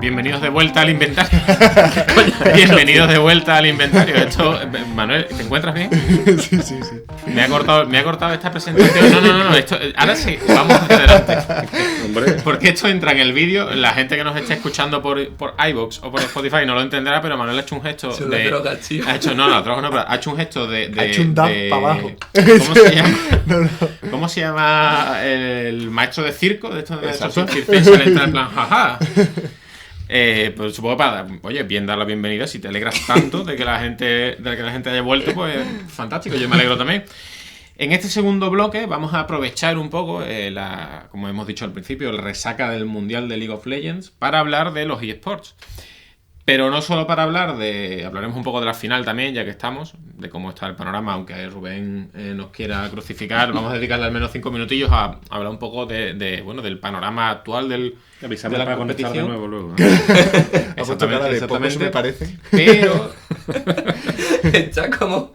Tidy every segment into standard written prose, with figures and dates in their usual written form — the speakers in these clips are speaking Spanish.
Bienvenidos de vuelta al inventario. Bienvenidos de vuelta al inventario. Esto, Manuel, ¿te encuentras bien? Sí. Me ha cortado esta presentación. No. Esto, ahora sí, vamos hacia adelante. Hombre. Porque esto entra en el vídeo. La gente que nos esté escuchando por iVoox o por Spotify no lo entenderá, pero Manuel ha hecho un gesto de. Droga, tío. Ha hecho, no, pero ha hecho un gesto de. Ha hecho un dab para abajo. ¿Cómo se llama? No. ¿Cómo se llama el maestro de circo? De estos Exacto. circenses, le entra en plan, jaja. Pues supongo para, oye, bien dar la bienvenida. Si te alegras tanto de que la gente haya vuelto, pues fantástico, yo me alegro también. En este segundo bloque vamos a aprovechar un poco como hemos dicho al principio, la resaca del Mundial de League of Legends para hablar de los eSports. Pero no solo para hablaremos un poco de la final también, ya que estamos, de cómo está el panorama, aunque Rubén nos quiera crucificar. Vamos a dedicarle al menos 5 minutillos a hablar un poco del panorama actual de la competición. De nuevo luego, Exactamente. Pocos me parecen. Pero Está como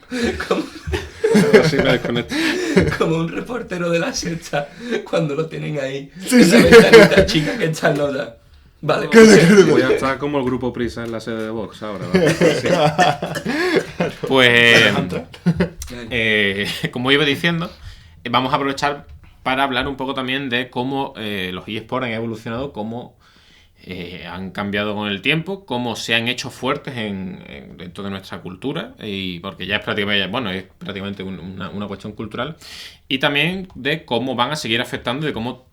Así me desconecto. como un reportero de la sexta cuando lo tienen ahí. En la ventanita chica que está en nota. Vale, Voy a estar como el grupo Prisa en la sede de Vox ahora. ¿Vale? Sí. pues como iba diciendo, vamos a aprovechar para hablar un poco también de cómo los eSports han evolucionado, cómo han cambiado con el tiempo, cómo se han hecho fuertes dentro de nuestra cultura, y porque ya es prácticamente una cuestión cultural, y también de cómo van a seguir afectando, de cómo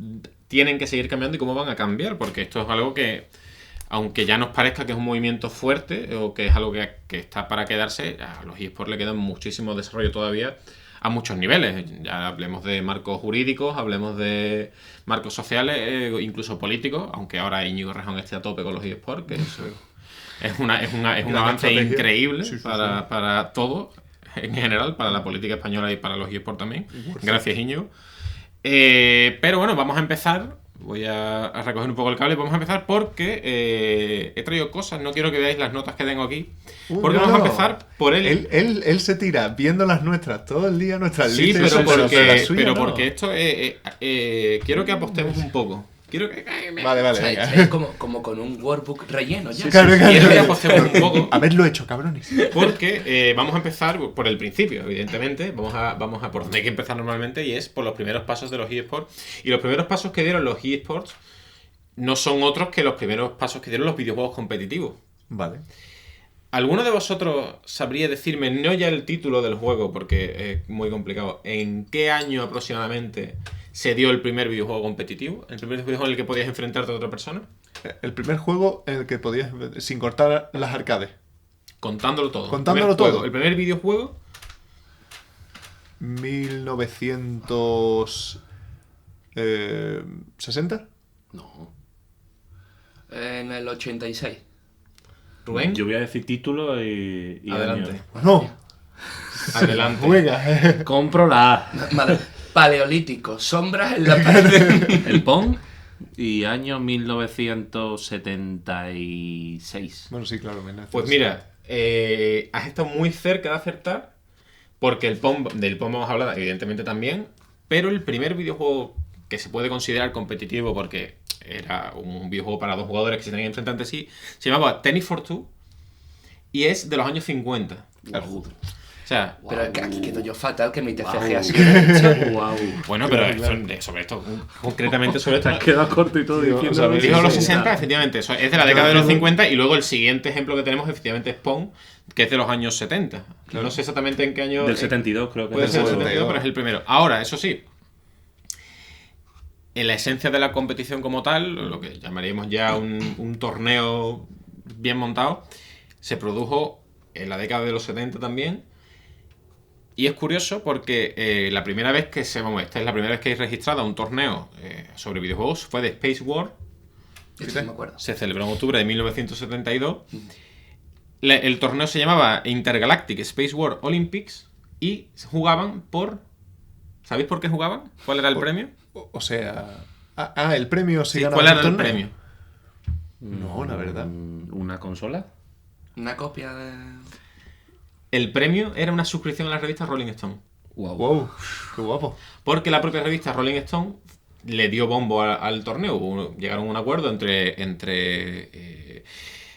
tienen que seguir cambiando y cómo van a cambiar, porque esto es algo que, aunque ya nos parezca que es un movimiento fuerte o que es algo que está para quedarse, a los eSports le queda muchísimo desarrollo todavía a muchos niveles. Ya hablemos de marcos jurídicos, hablemos de marcos sociales, incluso políticos, aunque ahora Íñigo Rejón esté a tope con los eSports, que eso es un avance increíble para todo, en general, para la política española y para los eSports también. Gracias, Íñigo. Pero bueno, vamos a empezar. Voy a recoger un poco el cable y vamos a empezar porque he traído cosas. No quiero que veáis las notas que tengo aquí, porque vamos a empezar por él. Él se tira viendo las nuestras todo el día, nuestras Sí, listas. porque esto quiero que apostemos un poco. Quiero que Vale, o sea, venga. es como con un workbook relleno ya. Claro. Quiero que apostemos un poco. Haberlo hecho, cabrones. Porque vamos a empezar por el principio, evidentemente. Vamos a por donde hay que empezar normalmente, y es por los primeros pasos de los eSports. Y los primeros pasos que dieron los eSports no son otros que los primeros pasos que dieron los videojuegos competitivos. Vale. ¿Alguno de vosotros sabría decirme, no ya el título del juego, porque es muy complicado, en qué año aproximadamente se dio el primer videojuego competitivo? ¿El primer videojuego en el que podías enfrentarte a otra persona? El primer juego en el que podías, sin cortar las arcades. Contándolo todo. Contándolo todo. El primer videojuego. 1960. No. En el 86. Rubén. Yo voy a decir título y Adelante. año. No. Adelante. Juega. Compro la Vale. Paleolítico. Sombras en la pared. el Pong y año 1976. Bueno, sí, claro. Pues mira, has estado muy cerca de acertar, porque del Pong vamos a hablar evidentemente también, pero el primer videojuego que se puede considerar competitivo, porque era un videojuego para dos jugadores que se tenían que enfrentar entre sí, se llamaba Tennis for Two y es de los años 50. Wow. O sea, Pero es que aquí quedo yo fatal que mi TFG Wow. ha sido hecho. Wow. bueno, pero sobre esto, concretamente sobre esto. Queda corto y todo diciendo. Dijo los 60, efectivamente, eso es de la década de los 50, y luego el siguiente ejemplo que tenemos efectivamente es Pong, que es de los años 70. No sé exactamente en qué año. Del 72, creo que Puede es ser el el juego. 72, pero es el primero. Ahora, eso sí, en la esencia de la competición como tal, lo que llamaríamos ya un torneo bien montado, se produjo en la década de los 70 también. Y es curioso porque esta es la primera vez que hay registrado un torneo sobre videojuegos, fue de Space War. Esto no me acuerdo. Se celebró en octubre de 1972. El torneo se llamaba Intergalactic Space War Olympics y jugaban por... ¿Sabéis por qué jugaban? ¿Cuál era el premio? O sea... el premio se Sí, ganaba ¿cuál era el torneo. premio? No, la verdad. ¿Una consola? Una copia de... el premio era una suscripción a la revista Rolling Stone. Wow, qué guapo. Porque la propia revista Rolling Stone le dio bombo al torneo. Llegaron a un acuerdo entre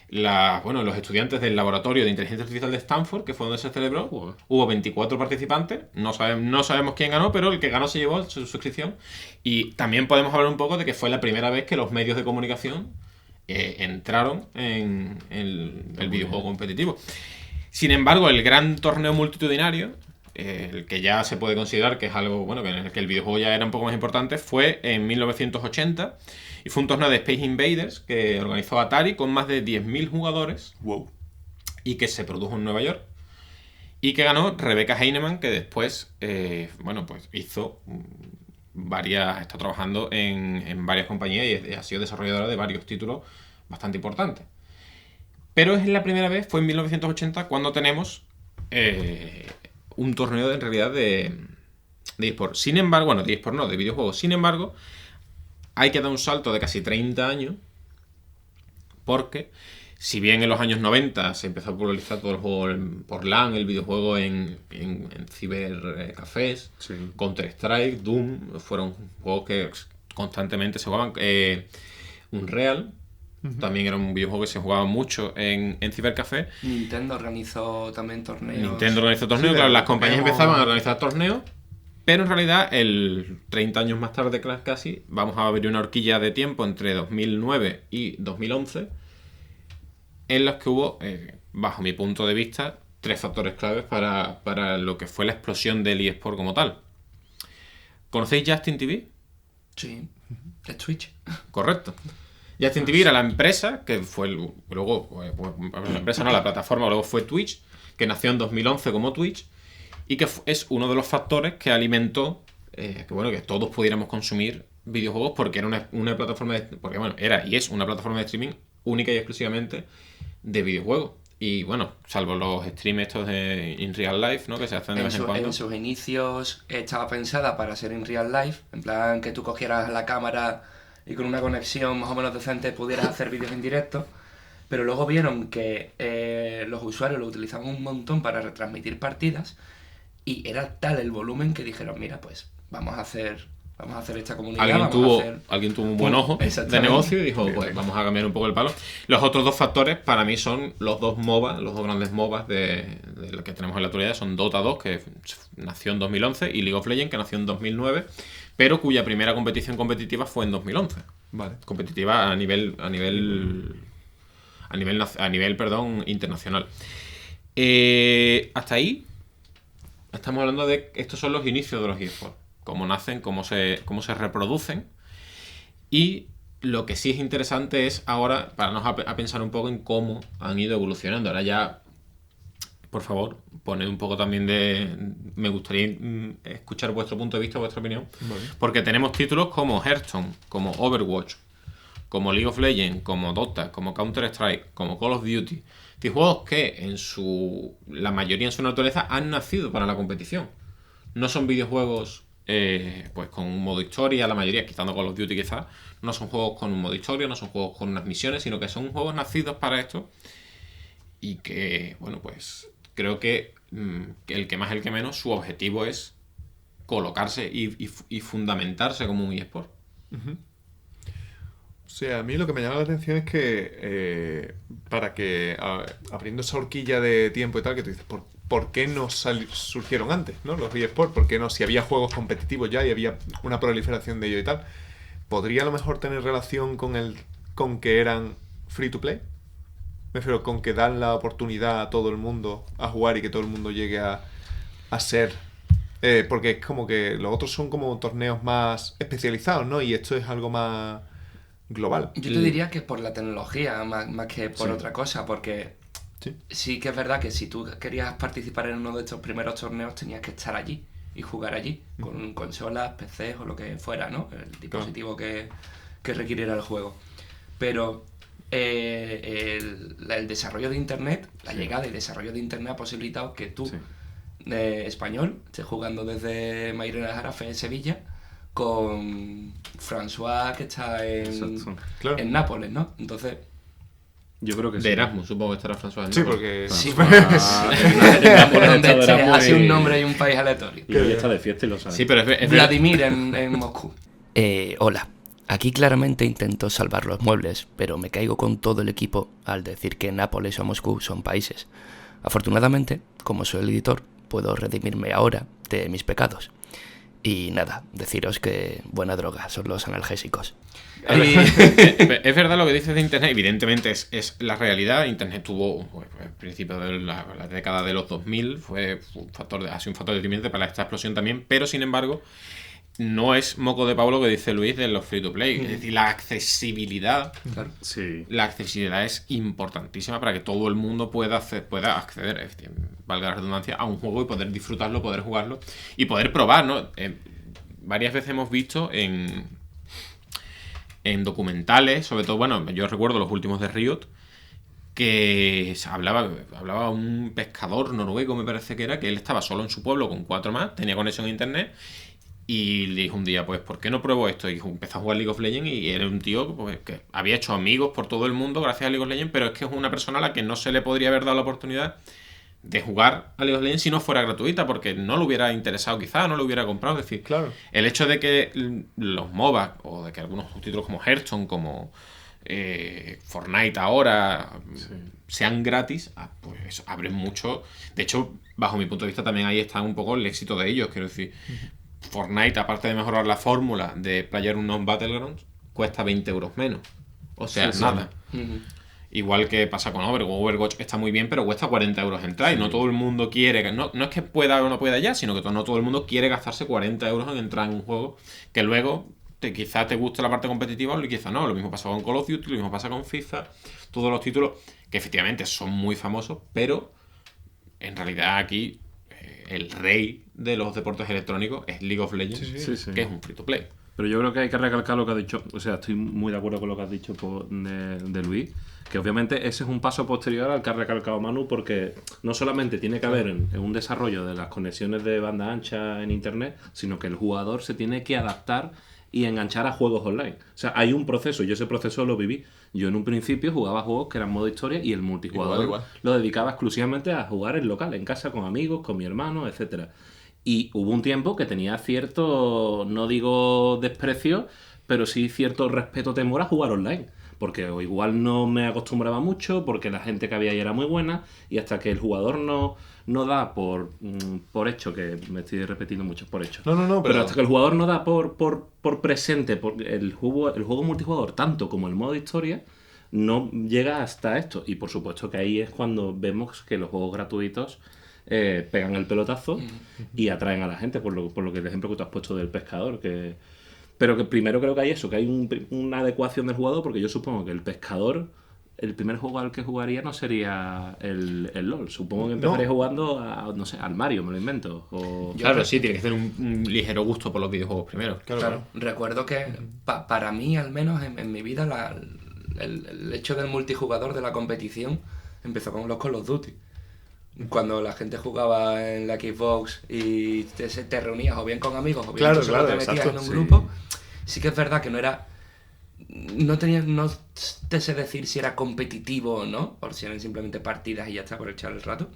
los estudiantes del laboratorio de inteligencia artificial de Stanford, que fue donde se celebró. Hubo 24 participantes. No sabemos quién ganó, pero el que ganó se llevó su suscripción. Y también podemos hablar un poco de que fue la primera vez que los medios de comunicación entraron en el videojuego competitivo. Sin embargo, el gran torneo multitudinario, el que ya se puede considerar que es algo, bueno, que en el que el videojuego ya era un poco más importante, fue en 1980 y fue un torneo de Space Invaders que organizó Atari con más de 10.000 jugadores. Wow. Y que se produjo en Nueva York y que ganó Rebecca Heinemann, que después, hizo está trabajando en varias compañías y ha sido desarrolladora de varios títulos bastante importantes. Pero es la primera vez, fue en 1980, cuando tenemos un torneo en realidad de eSport. Sin embargo, de eSport no, de videojuegos. Sin embargo, hay que dar un salto de casi 30 años, porque si bien en los años 90 se empezó a popularizar todo el juego por LAN, el videojuego en cibercafés, Sí. Counter-Strike, Doom, fueron juegos que constantemente se jugaban. Unreal también era un videojuego que se jugaba mucho en cibercafé. Nintendo organizó también torneos. Nintendo organizó torneos, Sí, claro, las Pokémon. compañías empezaban a organizar torneos, pero en realidad, 30 años más tarde casi, vamos a abrir una horquilla de tiempo entre 2009 y 2011, en los que hubo, bajo mi punto de vista, 3 factores claves para lo que fue la explosión del eSport como tal. ¿Conocéis Justin TV? Sí, de Twitch. Correcto. Justin TV era la empresa que fue la plataforma, luego fue Twitch, que nació en 2011 como Twitch y que es uno de los factores que alimentó que todos pudiéramos consumir videojuegos, porque era una plataforma era y es una plataforma de streaming única y exclusivamente de videojuegos. Y bueno, salvo los streams estos de in real life, ¿no? Que se hacen de vez en cuando. En sus inicios estaba pensada para ser in real life, en plan que tú cogieras la cámara y con una conexión más o menos decente pudieras hacer vídeos en directo, pero luego vieron que los usuarios lo utilizaban un montón para retransmitir partidas y era tal el volumen que dijeron, mira, pues vamos a hacer esta comunidad. Alguien tuvo un buen ojo de negocio y dijo, pues vamos a cambiar un poco el palo. Los otros 2 factores para mí son los dos grandes MOBAs de los que tenemos en la actualidad. Son Dota 2, que nació en 2011, y League of Legends, que nació en 2009, pero cuya primera competición competitiva fue en 2011. Vale. Competitiva a nivel internacional. Hasta ahí estamos hablando de estos son los inicios de los eSports, cómo nacen, cómo se reproducen. Y lo que sí es interesante es ahora pararnos a pensar un poco en cómo han ido evolucionando. Ahora ya, por favor, poned un poco también me gustaría escuchar vuestro punto de vista, vuestra opinión. Vale. Porque tenemos títulos como Hearthstone, como Overwatch, como League of Legends, como Dota, como Counter-Strike, como Call of Duty. Y juegos que la mayoría en su naturaleza han nacido para la competición. No son videojuegos con un modo historia, la mayoría, quitando Call of Duty quizás, no son juegos con un modo historia, no son juegos con unas misiones, sino que son juegos nacidos para esto. Y que, pues creo que el que más, el que menos, su objetivo es colocarse y fundamentarse como un eSport. O sea, a mí lo que me llama la atención es que para que abriendo esa horquilla de tiempo y tal, que tú dices, ¿por qué no surgieron antes, ¿no? Los eSports? ¿Por qué no? Si había juegos competitivos ya y había una proliferación de ello y tal, ¿podría a lo mejor tener relación con que eran free to play? Me refiero, con que dan la oportunidad a todo el mundo a jugar y que todo el mundo llegue a ser... porque es como que los otros son como torneos más especializados, ¿no? Y esto es algo más global. Yo te diría que por la tecnología, más que por otra cosa, porque sí que es verdad que si tú querías participar en uno de estos primeros torneos tenías que estar allí y jugar allí, con consolas, PCs o lo que fuera, ¿no? El dispositivo que requiriera el juego. Pero el desarrollo de Internet, la llegada y desarrollo de Internet ha posibilitado que tú, español, estés jugando desde Mairena Jarafe en Sevilla con François, que está en Nápoles, ¿no? Entonces, Yo creo que de Erasmus, supongo que estará François. ¿no? Sí, porque... Sí, donde donde esté, así un nombre y un país aleatorio. Y hoy está de fiesta y lo sabe. Sí, pero es Vladimir en Moscú. Hola. Aquí claramente intento salvar los muebles, pero me caigo con todo el equipo al decir que Nápoles o Moscú son países. Afortunadamente, como soy el editor, puedo redimirme ahora de mis pecados. Y nada, deciros que buena droga son los analgésicos. Es verdad lo que dices de Internet, evidentemente es la realidad. Internet tuvo, pues, al principio de la década de los 2000, ha sido un factor determinante para esta explosión también, pero sin embargo, no es moco de pavo lo que dice Luis de los free to play. Es decir, la accesibilidad. Claro. Sí. La accesibilidad es importantísima para que todo el mundo pueda acceder, es decir, valga la redundancia, a un juego y poder disfrutarlo, poder jugarlo y poder probar, ¿no? Varias veces hemos visto en documentales, sobre todo, bueno, yo recuerdo los últimos de Riot, que hablaba un pescador noruego, me parece que era, que él estaba solo en su pueblo con 4 más, tenía conexión a internet. Y le dijo un día, pues, ¿por qué no pruebo esto? Y empezó a jugar League of Legends y era un tío pues, que había hecho amigos por todo el mundo gracias a League of Legends, pero es que es una persona a la que no se le podría haber dado la oportunidad de jugar a League of Legends si no fuera gratuita, porque no le hubiera interesado quizá, no lo hubiera comprado. Es decir, Claro. el hecho de que los MOBA o de que algunos títulos como Hearthstone, como Fortnite ahora sean gratis, pues eso abre mucho. De hecho, bajo mi punto de vista también ahí está un poco el éxito de ellos, quiero decir... Fortnite, aparte de mejorar la fórmula de PlayerUnknown's Battlegrounds, cuesta 20 euros menos. O sea, nada. Igual que pasa con Overwatch. Overwatch está muy bien, pero cuesta 40 euros entrar. Y no todo el mundo quiere... No es que pueda o no pueda ya, sino que no todo el mundo quiere gastarse 40 euros en entrar en un juego que luego quizás te guste la parte competitiva o quizás no. Lo mismo pasa con Call of Duty, lo mismo pasa con FIFA. Todos los títulos que efectivamente son muy famosos, pero en realidad aquí... el rey de los deportes electrónicos es League of Legends, Sí. que es un free to play. Pero yo creo que hay que recalcar lo que ha dicho, o sea, estoy muy de acuerdo con lo que has dicho de Luis, que obviamente ese es un paso posterior al que ha recalcado Manu, porque no solamente tiene que haber en un desarrollo de las conexiones de banda ancha en internet, sino que el jugador se tiene que adaptar y enganchar a juegos online. O sea, hay un proceso, yo ese proceso lo viví. Yo en un principio jugaba juegos que eran modo historia y el multijugador Igual. lo dedicaba exclusivamente a jugar en local, en casa, con amigos, con mi hermano, etcétera. Y hubo un tiempo que tenía cierto, no digo desprecio, pero sí cierto respeto, temor a jugar online. Porque igual no me acostumbraba mucho, porque la gente que había ahí era muy buena, y hasta que el jugador no da por hecho, que me estoy repitiendo mucho, por hecho. No, pero hasta que el jugador no da por presente el juego multijugador, tanto como el modo historia, no llega hasta esto. Y por supuesto que ahí es cuando vemos que los juegos gratuitos pegan el pelotazo y atraen a la gente, por lo que el ejemplo que tú has puesto del pescador, pero que primero creo que hay eso, que hay una adecuación del jugador, porque yo supongo que el pescador, el primer juego al que jugaría no sería el LoL. Supongo que empezaré jugando al Mario, me lo invento. Claro, sí, tiene que tener un ligero gusto por los videojuegos primero. Claro. Recuerdo que para mí, al menos en mi vida, el hecho del multijugador, de la competición, empezó con los Call of Duty. Cuando la gente jugaba en la Xbox y te reunías o bien con amigos o bien tú solo te metías en un grupo, sí que es verdad que no te sé decir si era competitivo o no, o si eran simplemente partidas y ya está, por echar el rato,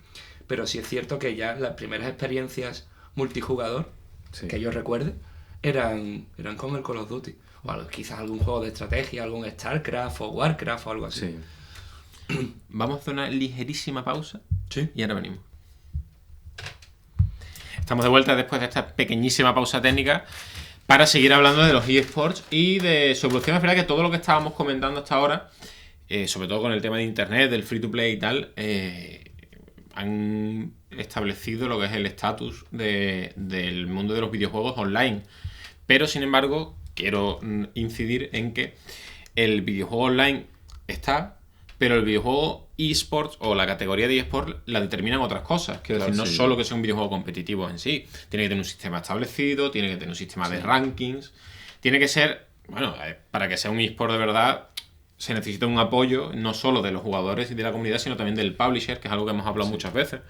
pero sí es cierto que ya las primeras experiencias multijugador que yo recuerde eran con el Call of Duty, o quizás algún juego de estrategia, algún StarCraft o Warcraft o algo así. Sí. Vamos a hacer una ligerísima pausa y ahora venimos. Estamos de vuelta después de esta pequeñísima pausa técnica para seguir hablando de los eSports y de su evolución. Es verdad que todo lo que estábamos comentando hasta ahora, sobre todo con el tema de internet, del free to play y tal, han establecido lo que es el estatus del mundo de los videojuegos online. Pero sin embargo, quiero incidir en que el videojuego online está, pero el videojuego eSports o la categoría de eSports la determinan otras cosas. Quiero decir, no solo que sea un videojuego competitivo en sí. Tiene que tener un sistema establecido, tiene que tener un sistema de rankings. Tiene que ser, bueno, para que sea un eSport de verdad, se necesita un apoyo no solo de los jugadores y de la comunidad, sino también del publisher, que es algo que hemos hablado muchas veces.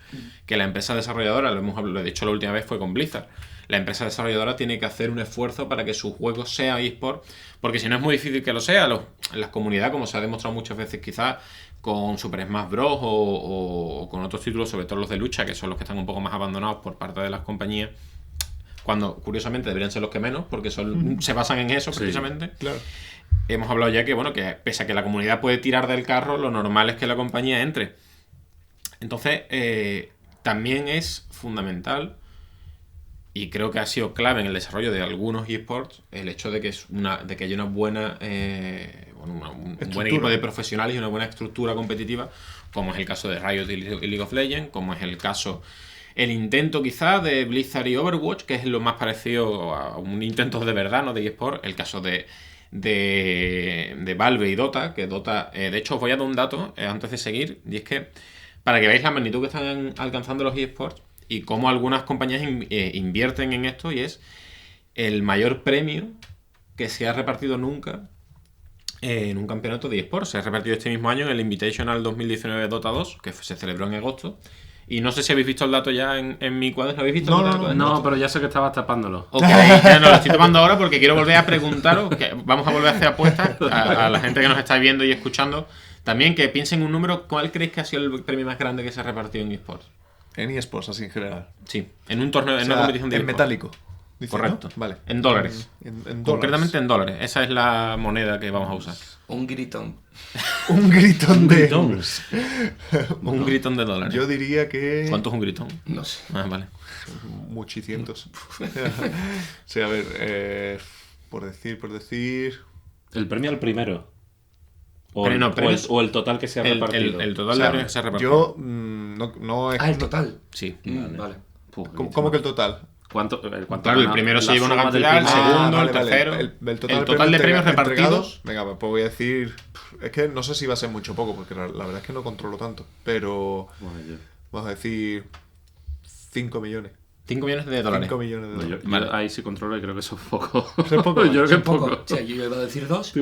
Que la empresa desarrolladora, lo hemos hablado, de hecho la última vez fue con Blizzard. la empresa desarrolladora tiene que hacer un esfuerzo para que su juego sea eSport, porque si no es muy difícil que lo sea. Las comunidades, como se ha demostrado muchas veces quizás con Super Smash Bros. O con otros títulos, sobre todo los de lucha, que son los que están un poco más abandonados por parte de las compañías, cuando curiosamente deberían ser los que menos, porque se basan en eso precisamente. Claro. Hemos hablado ya que, bueno, que pese a que la comunidad puede tirar del carro, lo normal es que la compañía entre. Entonces, también es fundamental, y creo que ha sido clave en el desarrollo de algunos eSports, el hecho de que haya una buena un buen equipo de profesionales y una buena estructura competitiva, como es el caso de Riot y League of Legends, como es el caso, el intento quizás de Blizzard y Overwatch, que es lo más parecido a un intento de verdad, ¿no?, de eSport, el caso de Valve y Dota, que Dota, de hecho os voy a dar un dato antes de seguir, y es que para que veáis la magnitud que están alcanzando los eSports y cómo algunas compañías invierten en esto, y es el mayor premio que se ha repartido nunca en un campeonato de eSports. Se ha repartido este mismo año en el Invitational 2019 Dota 2, que se celebró en agosto. Y no sé si habéis visto el dato ya en mi cuaderno. ¿Lo habéis visto? No, pero ya sé que estabas tapándolo. Ok, ya no lo estoy tomando ahora porque quiero volver a preguntaros, que vamos a volver a hacer apuestas a la gente que nos está viendo y escuchando. También que piensen un número. ¿Cuál creéis que ha sido el premio más grande que se ha repartido en eSports? En eSports, así en general. Sí, en un torneo, O en sea, una competición de en eSports. metálico. Dice, Correcto. ¿no? Vale. En dólares. En dólares. Concretamente en dólares. Esa es la moneda que vamos a usar. Un gritón. Un gritón de... Un gritón de dólares. Yo diría que... ¿Cuánto es un gritón? No sé. Ah, vale. Muchicientos. Sí, a ver, por decir... El premio al primero. O, Pero no, el, premios- o el total que se ha repartido. El total O sea, de premios que se ha repartido. yo no es... Ah, el total. Sí. Vale. ¿Cómo que el total? ¿Cuánto Claro, el primero se lleva una cantidad, el Ah, segundo, vale, el vale. tercero. El total de premios entregados. repartidos. Venga, pues voy a decir... Es que no sé si va a ser mucho o poco, porque la verdad es que no controlo tanto. Pero vamos a decir 5 millones. 5 millones de dólares. 5 millones de dólares. Vale. Ahí sí controlo y creo que eso es poco. ¿Eso es poco? Yo creo que es Un poco. poco. O sea, yo iba a decir 2.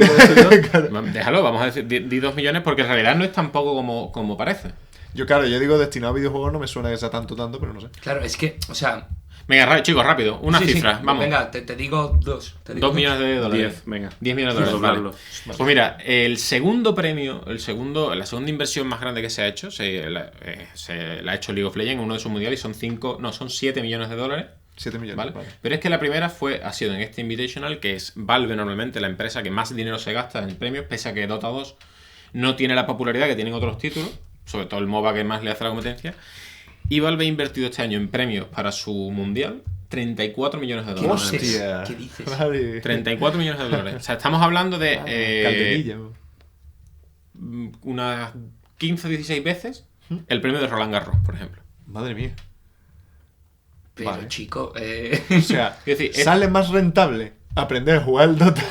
Déjalo, vamos a decir, di 2 millones porque en realidad no es tan poco como parece. Yo digo destinado a videojuegos, no me suena que sea tanto, pero no sé. Claro, es que, o sea... Venga, chicos, rápido. Una sí, cifra, sí. vamos. Venga, te digo 2. 2 millones de dólares. 10, venga. 10 millones de dólares, vale. Doblarlo. Pues mira, el segundo premio, la segunda inversión más grande que se ha hecho, se la ha hecho League of Legends en uno de sus mundiales y son 7 millones de dólares. 7 millones. ¿Vale? Vale. Pero es que la primera ha sido en este Invitational, que es Valve normalmente la empresa que más dinero se gasta en premios, pese a que Dota 2 no tiene la popularidad que tienen otros títulos, sobre todo el MOBA que más le hace la competencia. Y Valve ha invertido este año en premios para su mundial 34 millones de dólares. Hostia. ¿Qué dices? Vale. 34 millones de dólares. O sea, estamos hablando de Calderilla. unas 15 o 16 veces el premio de Roland Garros, por ejemplo. Madre mía. Pero, Vale. chico, O sea, Quiero decir, sale más rentable aprender a jugar al Dota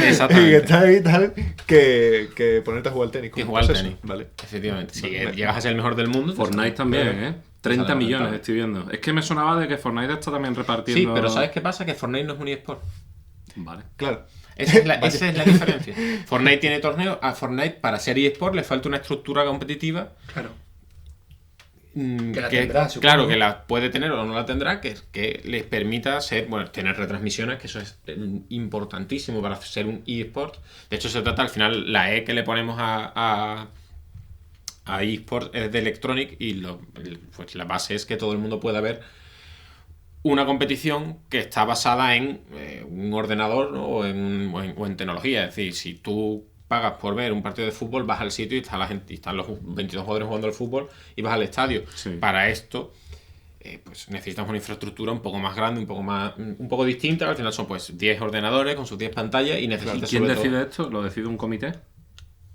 Exactamente. y que está ahí y tal que ponerte a jugar al tenis. Que ¿Cómo jugar al es eso? tenis. Vale. Efectivamente. Si Vale. llegas a ser el mejor del mundo. Fortnite también, ¿eh? 30 Sale millones rentable. estoy viendo. Es que me sonaba de que Fortnite está también Sí, repartiendo... pero ¿sabes qué pasa? Que Fortnite no es un eSport. Vale. Claro. Esa es la diferencia. Fortnite tiene torneos. A Fortnite, para ser eSport, le falta una estructura competitiva. claro. Que la tendrá, supongo. claro, que la puede tener o no la tendrá, que les permita tener retransmisiones, que eso es importantísimo para ser un eSport. De hecho, se trata al final, la E que le ponemos a eSport es de Electronic y pues la base es que todo el mundo pueda ver una competición que está basada en un ordenador, ¿no? o en tecnología. Es decir, si tú pagas por ver un partido de fútbol, vas al sitio y está la gente, y están los 22 jugadores jugando al fútbol y vas al estadio. Sí. Para esto, pues necesitamos una infraestructura un poco más grande, un poco distinta. Al final son pues 10 ordenadores con sus 10 pantallas y necesitas ¿Quién sobre decide todo... esto? ¿Lo decide un comité?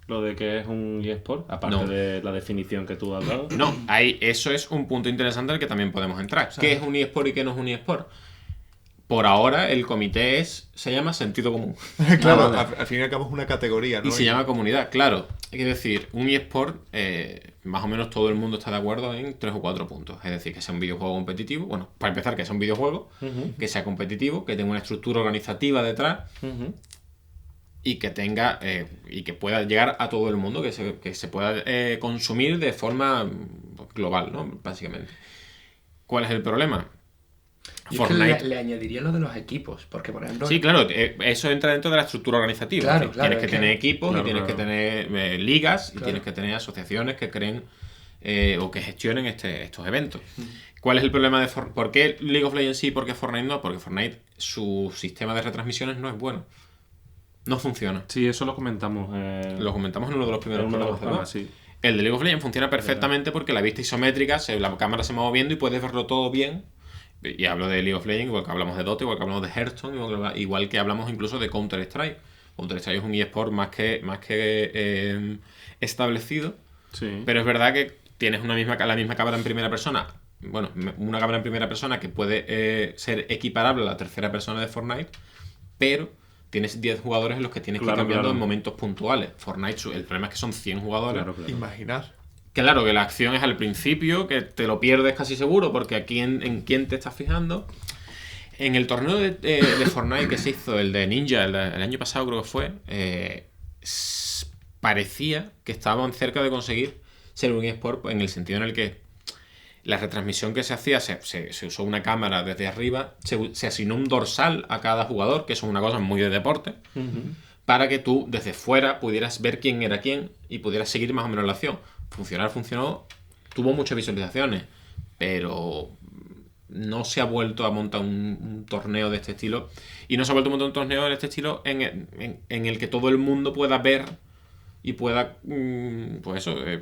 ¿Lo de que es un eSport? Aparte No. de la definición que tú has dado. No, eso es un punto interesante al que también podemos entrar. ¿Qué es un eSport y qué no es un eSport? Por ahora el comité se llama sentido común. Claro, vale. al fin y al cabo es una categoría, ¿no? Y se llama comunidad, claro. Quiero decir, un eSport, más o menos todo el mundo está de acuerdo en 3 o 4 puntos. Es decir, que sea un videojuego competitivo. Bueno, para empezar, que sea un videojuego, que sea competitivo, que tenga una estructura organizativa detrás y que tenga y que pueda llegar a todo el mundo, que se pueda consumir de forma global, ¿no? Básicamente. ¿Cuál es el problema? Yo es que le añadiría lo de los equipos, porque por ejemplo... Sí, claro, eso entra dentro de la estructura organizativa. Claro, tienes que tener equipos, claro, y tienes que tener ligas, y tienes que tener asociaciones que creen o que gestionen estos eventos. ¿Cuál es el problema de Fortnite? ¿Por qué League of Legends sí y por qué Fortnite no? Porque Fortnite, su sistema de retransmisiones no es bueno. No funciona. Sí, eso lo comentamos. Lo comentamos en uno de los primeros programas. Sí. El de League of Legends funciona perfectamente porque la vista isométrica, la cámara se va moviendo y puedes verlo todo bien. Y hablo de League of Legends, igual que hablamos de Dota, igual que hablamos de Hearthstone, igual que hablamos incluso de Counter-Strike. Counter-Strike es un eSport más que establecido. Sí. Pero es verdad que tienes la misma cámara en primera persona. Bueno, una cámara en primera persona que puede ser equiparable a la tercera persona de Fortnite, pero tienes 10 jugadores en los que tienes que ir cambiando en momentos puntuales. Fortnite, el problema es que son 100 jugadores. Claro. Imaginar. Claro, que la acción es al principio, que te lo pierdes casi seguro, porque aquí en quién te estás fijando. En el torneo de Fortnite que se hizo, el de Ninja, el año pasado creo que fue, parecía que estaban cerca de conseguir ser un eSport en el sentido en el que la retransmisión que se hacía, se usó una cámara desde arriba, se asignó un dorsal a cada jugador, que eso es una cosa muy de deporte, para que tú desde fuera pudieras ver quién era quién y pudieras seguir más o menos la acción. Funcionó, tuvo muchas visualizaciones, pero no se ha vuelto a montar un torneo de este estilo, y no se ha vuelto a montar un torneo de este estilo en el que todo el mundo pueda ver y pueda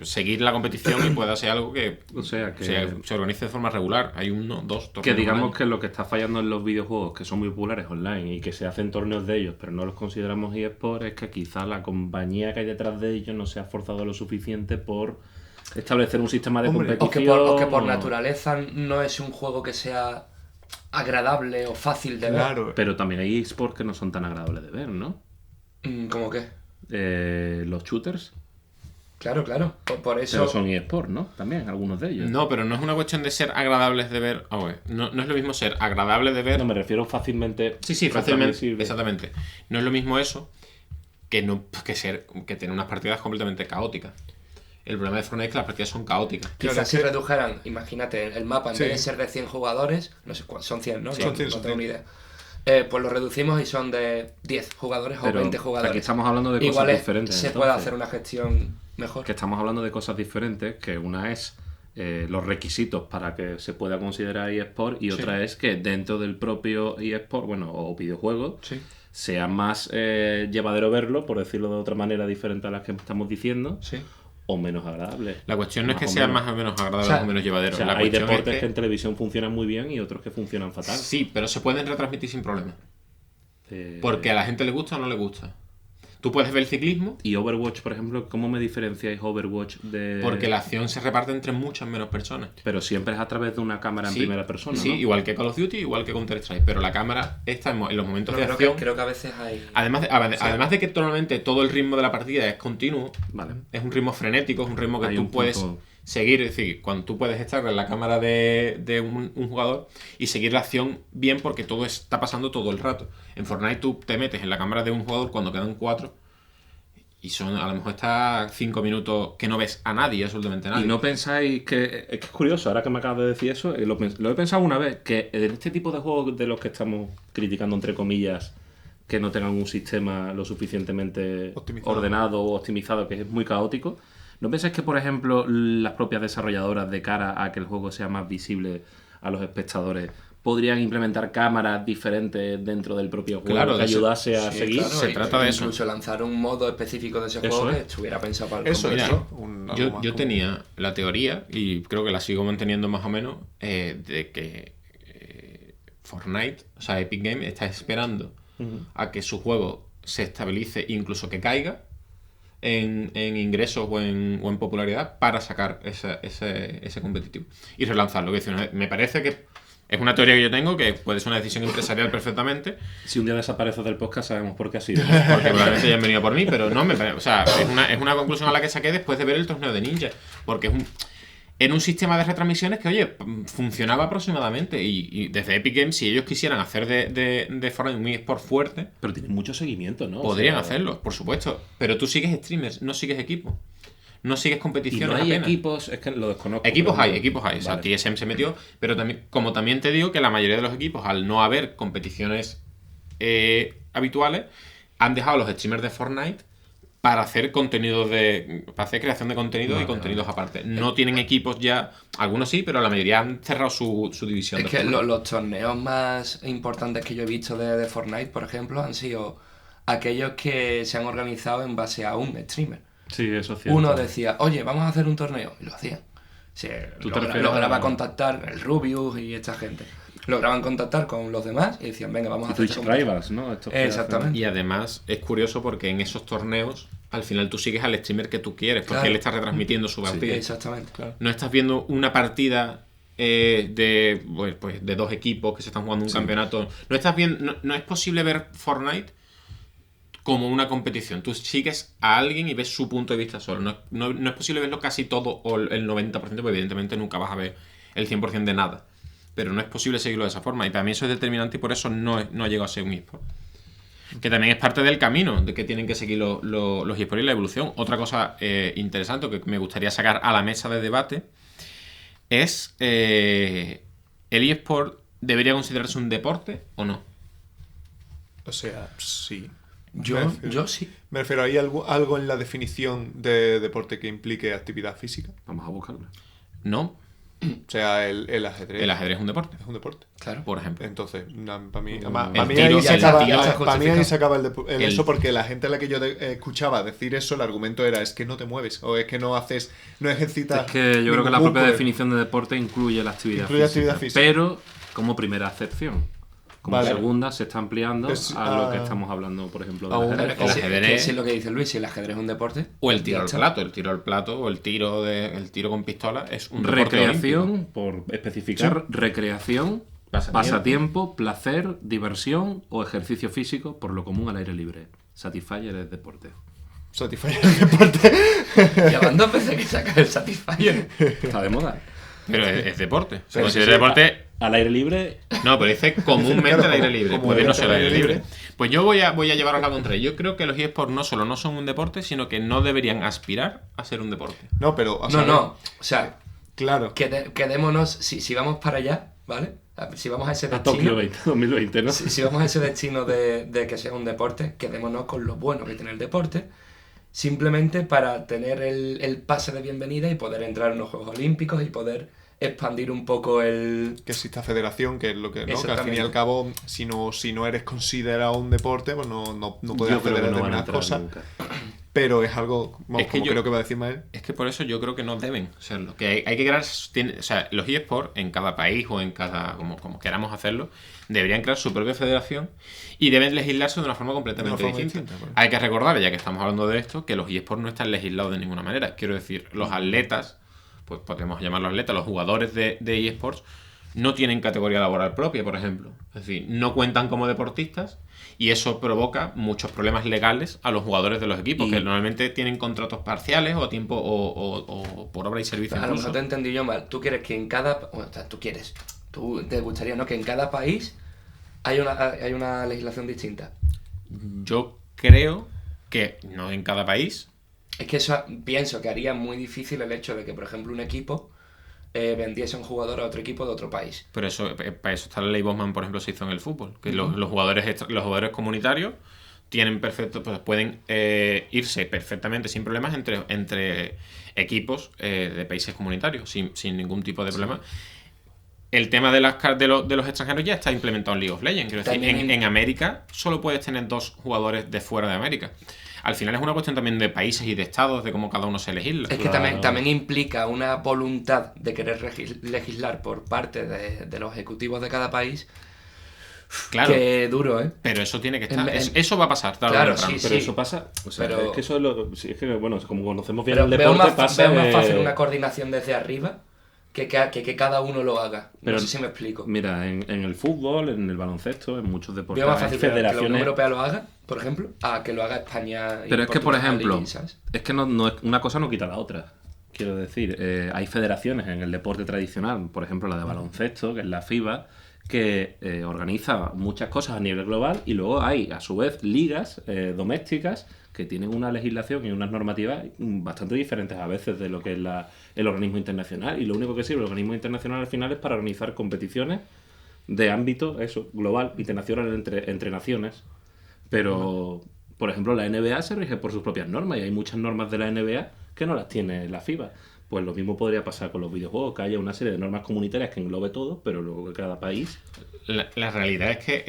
seguir la competición y pueda ser algo que, se organice de forma regular. Hay dos torneos. Que digamos que lo que está fallando en los videojuegos, que son muy populares online y que se hacen torneos de ellos, pero no los consideramos eSports, es que quizá la compañía que hay detrás de ellos no se ha esforzado lo suficiente por establecer un sistema de competición. O que por naturaleza no es un juego que sea agradable o fácil de ver. Pero también hay eSports que no son tan agradables de ver, ¿no? ¿Cómo qué? Los shooters. Claro. Por eso... Pero son eSports, ¿no? También, algunos de ellos. No, pero no es una cuestión de ser agradables de ver. No es lo mismo ser agradable de ver. No, me refiero fácilmente. Sí, fácilmente. Exactamente. No es lo mismo eso que tener unas partidas completamente caóticas. El problema de Fortnite es que las partidas son caóticas. Quizás si redujeran, imagínate, el mapa en vez de ser de 100 jugadores, no sé cuántos, son 100, ¿no? Sí, son 100, no tengo ni idea. Pues lo reducimos y son de 10 jugadores Pero o 20 jugadores. Aquí estamos hablando de cosas diferentes. Se puede hacer una gestión mejor. Que estamos hablando de cosas diferentes, que una es los requisitos para que se pueda considerar eSport y otra es que dentro del propio eSport, o videojuego, sea más llevadero verlo, por decirlo de otra manera diferente a las que estamos diciendo. Sí. O menos agradable. La cuestión no es que sea más o menos agradable o menos llevadero. Hay deportes que en televisión funcionan muy bien y otros que funcionan fatal. Sí, pero se pueden retransmitir sin problema. Porque a la gente le gusta o no le gusta. Tú puedes ver el ciclismo. Y Overwatch, por ejemplo, ¿cómo me diferenciáis Overwatch de...? Porque la acción se reparte entre muchas menos personas. Pero siempre es a través de una cámara en primera persona, Sí, ¿no? Igual que Call of Duty, igual que Counter-Strike. Pero la cámara está en los momentos de acción. Creo que a veces hay... Además de que normalmente todo el ritmo de la partida es continuo, es un ritmo frenético, es un ritmo que tú puedes seguir. Es decir, cuando tú puedes estar en la cámara de un jugador y seguir la acción bien porque todo está pasando todo el rato. En Fortnite tú te metes en la cámara de un jugador cuando quedan 4 y a lo mejor está 5 minutos que no ves a nadie, absolutamente a nadie. ¿Y no pensáis que es curioso, ahora que me acabas de decir eso, lo he pensado una vez, que en este tipo de juegos de los que estamos criticando, entre comillas, que no tengan un sistema lo suficientemente ordenado o optimizado, que es muy caótico, ¿no pensáis que, por ejemplo, las propias desarrolladoras, de cara a que el juego sea más visible a los espectadores, podrían implementar cámaras diferentes dentro del propio juego que ayudase a seguir? Claro, se trata de eso. Incluso lanzar un modo específico de ese juego que estuviera pensado para el Yo tenía la teoría, y creo que la sigo manteniendo más o menos, de que Fortnite, o sea, Epic Games, está esperando a que su juego se estabilice, incluso que caiga en ingresos o en popularidad, para sacar ese competitivo y relanzarlo. Me parece que es una teoría que yo tengo, que puede ser una decisión empresarial perfectamente. Si un día desaparece del podcast, sabemos por qué ha sido. Porque probablemente ya han venido por mí, pero no, o sea, es una conclusión a la que saqué después de ver el torneo de Ninja. Porque en un sistema de retransmisiones que, oye, funcionaba aproximadamente. Y desde Epic Games, si ellos quisieran hacer de Fortnite un eSport fuerte... Pero tienen mucho seguimiento, ¿no? Podrían hacerlo, por supuesto. Pero tú sigues streamers, no sigues equipos. no sigues Y competiciones no hay apenas. equipos, es que lo desconozco. Equipos pero hay. O sea, vale. TSM se metió, pero también, como también te digo que la mayoría de los equipos, al no haber competiciones habituales, han dejado a los streamers de Fortnite para hacer para hacer creación de contenido y contenidos aparte. No tienen equipos ya, algunos sí, pero la mayoría han cerrado su división. Es de que Fortnite. los torneos más importantes que yo he visto de Fortnite, por ejemplo, han sido aquellos que se han organizado en base a un streamer. Sí, eso es cierto. Uno decía, oye, vamos a hacer un torneo, y lo hacían. ¿Tú te refieres Lograba a- contactar el Rubius y esta gente. Lograban contactar con los demás y decían, venga, vamos a Y hacer Twitch esta competición. Rivals, ¿no? Estos que Exactamente. Y además es curioso porque en esos torneos al final tú sigues al streamer que tú quieres, porque Claro. él está retransmitiendo su partida. Exactamente. No estás viendo una partida de dos equipos que se están jugando un campeonato. No estás viendo, no es posible ver Fortnite como una competición. Tú sigues a alguien y ves su punto de vista solo. No es posible verlo casi todo o el 90%, porque evidentemente nunca vas a ver el 100% de nada. Pero no es posible seguirlo de esa forma. Y para mí eso es determinante y por eso no ha llegado a ser un eSport. Que también es parte del camino de que tienen que seguir los eSports y la evolución. Otra cosa interesante que me gustaría sacar a la mesa de debate es ¿el eSport debería considerarse un deporte o no? O sea, sí. Yo sí. Me refiero, ¿hay algo en la definición de deporte que implique actividad física? Vamos a buscarlo. No, O sea, el ajedrez el ajedrez es un deporte, es un deporte. Claro. por ejemplo. Entonces, para mí, El para mí tiro- ahí se el acaba, tiro está para mí ahí justificado. se acaba El- eso, porque la gente a la que yo escuchaba decir eso, el argumento era es que no te mueves, o es que no ejercitas. Es que yo creo que la ningún propia músculo. definición de deporte incluye la actividad, Incluye física, actividad física. pero como primera acepción. Como Vale. segunda se está ampliando Es, a lo que estamos hablando, por ejemplo, a del un- ajedrez. Pero es que El sí, ajedrez- que sí es lo que dice Luis, si el ajedrez es un deporte. O el tiro ya al está. plato. El tiro al plato o el tiro con pistola es un deporte olímpico. Recreación, por especificar, recreación, pasatiempo, placer, diversión o ejercicio físico por lo común al aire libre. Satisfyer es deporte. Satisfacer el deporte. Llevan 2 veces que saca el Satisfyer. Está de moda. Pero es deporte. Se Pero considera sí, sí. deporte. Al aire libre, No, pero dice comúnmente Claro, al aire como- libre. como Puede no deporte ser al al aire aire libre. libre. Pues yo voy a llevaros la contraria. Yo creo que los eSports no solo no son un deporte, sino que no deberían aspirar a ser un deporte. No, pero. O sea, No. O sea, Claro. quedémonos, si vamos para allá, ¿vale? Si vamos a ese a Tokio destino, 2020, ¿no? si vamos a ese destino de que sea un deporte, quedémonos con lo bueno que tiene el deporte, simplemente para tener el pase de bienvenida y poder entrar en los Juegos Olímpicos y poder expandir un poco el... Que exista federación, que es lo que, ¿no? Que al fin y Exactamente. al cabo, si no eres considerado un deporte, pues no puedes Yo creo acceder que a no van a determinadas entrar cosas. nunca. Pero es algo, vamos, Es que como yo- creo que va a decir Mael. Es que por eso yo creo que no deben serlo. Que hay que crear. O sea, los eSports en cada país o en cada. Como queramos hacerlo, deberían crear su propia federación y deben legislarse de una forma completamente De una forma distinta. distinta, Hay que recordar, ya que estamos hablando de esto, que los eSports no están legislados de ninguna manera. Quiero decir, los atletas, pues podemos llamarlos atletas, los jugadores de eSports, no tienen categoría laboral propia, por ejemplo. Es decir, no cuentan como deportistas. Y eso provoca muchos problemas legales a los jugadores de los equipos, Y- que normalmente tienen contratos parciales o a tiempo o por obra y servicio. A lo incluso. mejor te he entendido yo mal. Tú quieres que en cada... Bueno, o sea, tú te gustaría, ¿no? Que en cada país hay una legislación distinta. Yo creo que no en cada país. Es que eso pienso que haría muy difícil el hecho de que, por ejemplo, un equipo vendiese a un jugador a otro equipo de otro país. Pero eso, para eso está la ley Bosman, por ejemplo, se hizo en el fútbol. Que los jugadores comunitarios tienen pues pueden irse perfectamente sin problemas entre equipos de países comunitarios, sin ningún tipo de problema. El tema de los extranjeros ya está implementado en League of Legends. Quiero decir, También en América solo puedes tener 2 jugadores de fuera de América. Al final es una cuestión también de países y de estados, de cómo cada uno se legisla. Es que también implica una voluntad de querer legislar por parte de los ejecutivos de cada país. Claro, Que duro, ¿eh? pero eso tiene que estar. En- Eso va a pasar tarde Claro, o temprano. sí, Pero eso pasa, o sea, Pero- es que eso es lo, sí, es que, bueno, como conocemos bien Pero el veo deporte, más, pasa veo más fácil que- una coordinación desde arriba que cada uno lo haga. Pero- no sé si me explico. Mira, en el fútbol, en el baloncesto, en muchos deportes Veo más hay fácil que la Unión federaciones. Europea lo haga, por ejemplo, a que lo haga España y Pero es que, por Portugal ejemplo, y, ¿sabes? es que no es, una cosa no quita la otra. Quiero decir, hay federaciones en el deporte tradicional, por ejemplo la de baloncesto, que es la FIBA, que organiza muchas cosas a nivel global y luego hay, a su vez, ligas domésticas que tienen una legislación y unas normativas bastante diferentes a veces de lo que es el organismo internacional. Y lo único que sirve el organismo internacional al final es para organizar competiciones de ámbito, eso, global, internacional entre naciones. Pero, por ejemplo, la NBA se rige por sus propias normas y hay muchas normas de la NBA que no las tiene la FIBA. Pues lo mismo podría pasar con los videojuegos, que haya una serie de normas comunitarias que englobe todo, pero luego que cada país... La realidad es que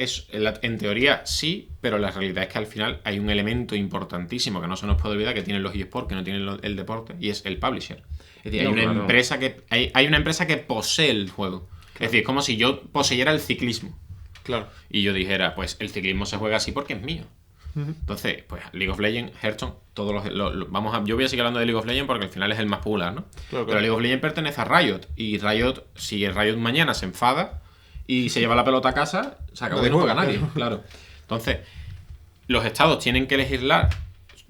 en teoría sí, pero la realidad es que al final hay un elemento importantísimo que no se nos puede olvidar que tienen los eSports, que no tienen el deporte, y es el publisher. Es decir, hay una empresa que posee el juego. Claro. Es decir, es como si yo poseyera el ciclismo. Claro. Y yo dijera, pues el ciclismo se juega así porque es mío. Entonces, pues League of Legends, Hearthstone, todos yo voy a seguir hablando de League of Legends porque al final es el más popular, ¿no? Claro. Pero League of Legends pertenece a Riot. Y Riot, si el Riot mañana se enfada y se lleva la pelota a casa, se acabó y no toca a nadie. Claro. Entonces, los estados tienen que legislar.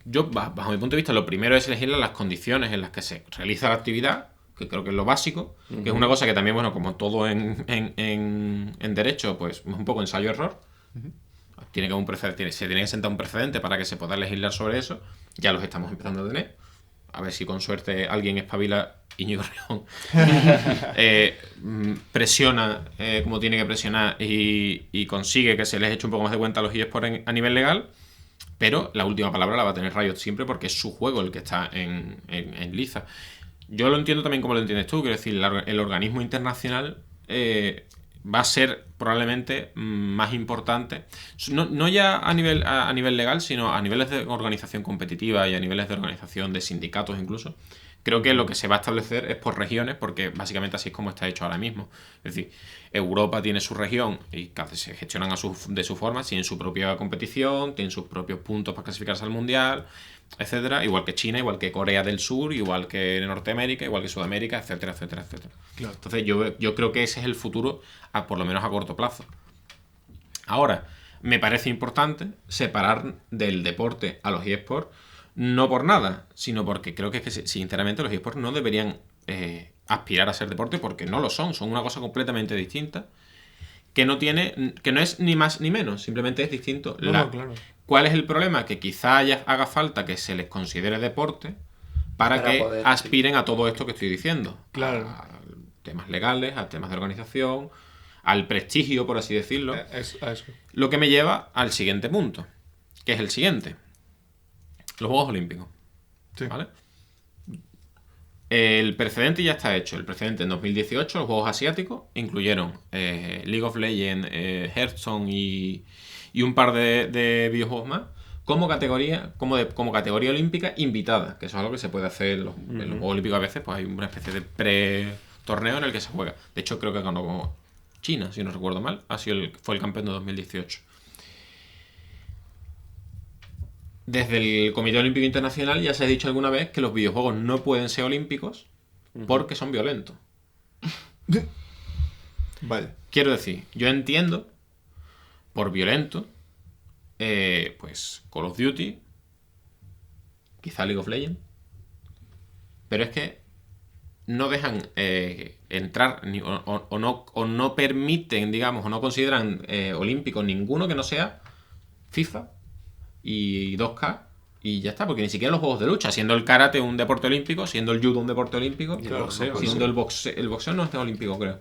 Yo, bajo mi punto de vista, lo primero es legislar las condiciones en las que se realiza la actividad, que creo que es lo básico, que es una cosa que también, bueno, como todo en derecho, pues es un poco ensayo-error. Se tiene que sentar un precedente para que se pueda legislar sobre eso. Ya los estamos empezando a tener. A ver si con suerte alguien espabila, Íñigo Rejón, presiona como tiene que presionar y consigue que se les eche un poco más de cuenta a los eSports a nivel legal. Pero la última palabra la va a tener Riot siempre porque es su juego el que está en liza. Yo lo entiendo también como lo entiendes tú. Quiero decir, el organismo internacional va a ser probablemente más importante, no ya a nivel legal, sino a niveles de organización competitiva y a niveles de organización de sindicatos incluso. Creo que lo que se va a establecer es por regiones, porque básicamente así es como está hecho ahora mismo. Es decir, Europa tiene su región y se gestionan de su forma, tienen su propia competición, tienen sus propios puntos para clasificarse al Mundial, etcétera, igual que China, igual que Corea del Sur, igual que Norteamérica, igual que Sudamérica, etcétera, etcétera, etcétera. Claro. Entonces yo creo que ese es el futuro, por lo menos a corto plazo. Ahora, me parece importante separar del deporte a los eSports, no por nada, sino porque creo que sinceramente los eSports no deberían aspirar a ser deporte porque no lo son una cosa completamente distinta que no es ni más ni menos, simplemente es distinto. Claro. ¿Cuál es el problema? Que quizá haga falta que se les considere deporte para que poder, aspiren a todo esto que estoy diciendo. Claro. A temas legales, a temas de organización, al prestigio, por así decirlo. A eso. Lo que me lleva al siguiente punto, que es el siguiente. Los Juegos Olímpicos. Sí. ¿Vale? El precedente ya está hecho. El precedente en 2018, los Juegos Asiáticos incluyeron League of Legends, Hearthstone y un par de videojuegos más como categoría olímpica invitada, que eso es algo que se puede hacer en los Juegos Olímpicos. A veces pues hay una especie de pre-torneo en el que se juega. De hecho, creo que ganó China, si no recuerdo mal. Fue el campeón de 2018. Desde el Comité Olímpico Internacional ya se ha dicho alguna vez que los videojuegos no pueden ser olímpicos porque son violentos. Vale. Quiero decir, yo entiendo por violento pues Call of Duty, quizá League of Legends, pero es que no dejan entrar o no permiten, digamos, o no consideran olímpicos ninguno que no sea FIFA y 2K y ya está, porque ni siquiera los juegos de lucha, siendo el karate un deporte olímpico, siendo el judo un deporte olímpico, Claro, siendo el boxeo no es olímpico, creo.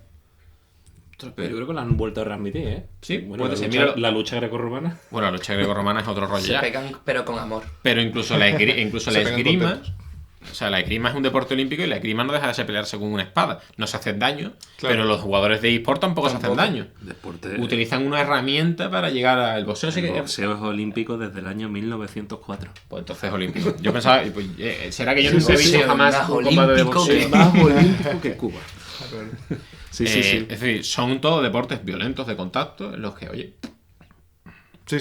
Yo creo que lo han vuelto a transmitir, ¿eh? Sí, bueno, puede ser. La lucha grecorromana. Bueno, la lucha grecorromana es otro rollo Se ya. pegan, pero con amor. Pero incluso la esgrima, contentos. o sea, la esgrima es un deporte olímpico y la esgrima no deja de ser pelearse con una espada. No se hacen daño, Claro. pero los jugadores de eSport tampoco se hacen daño. Deporte... Utilizan una herramienta para llegar al boxeo. El boxeo es olímpico desde el año 1904. Pues entonces es olímpico. Yo pensaba, pues, ¿será que yo Sí, nunca he sí, visto sí, jamás más un combate de olímpico boxeo? que- Más olímpico que Cuba. Sí. Es decir, son todos deportes violentos de contacto en los que, oye, Sí.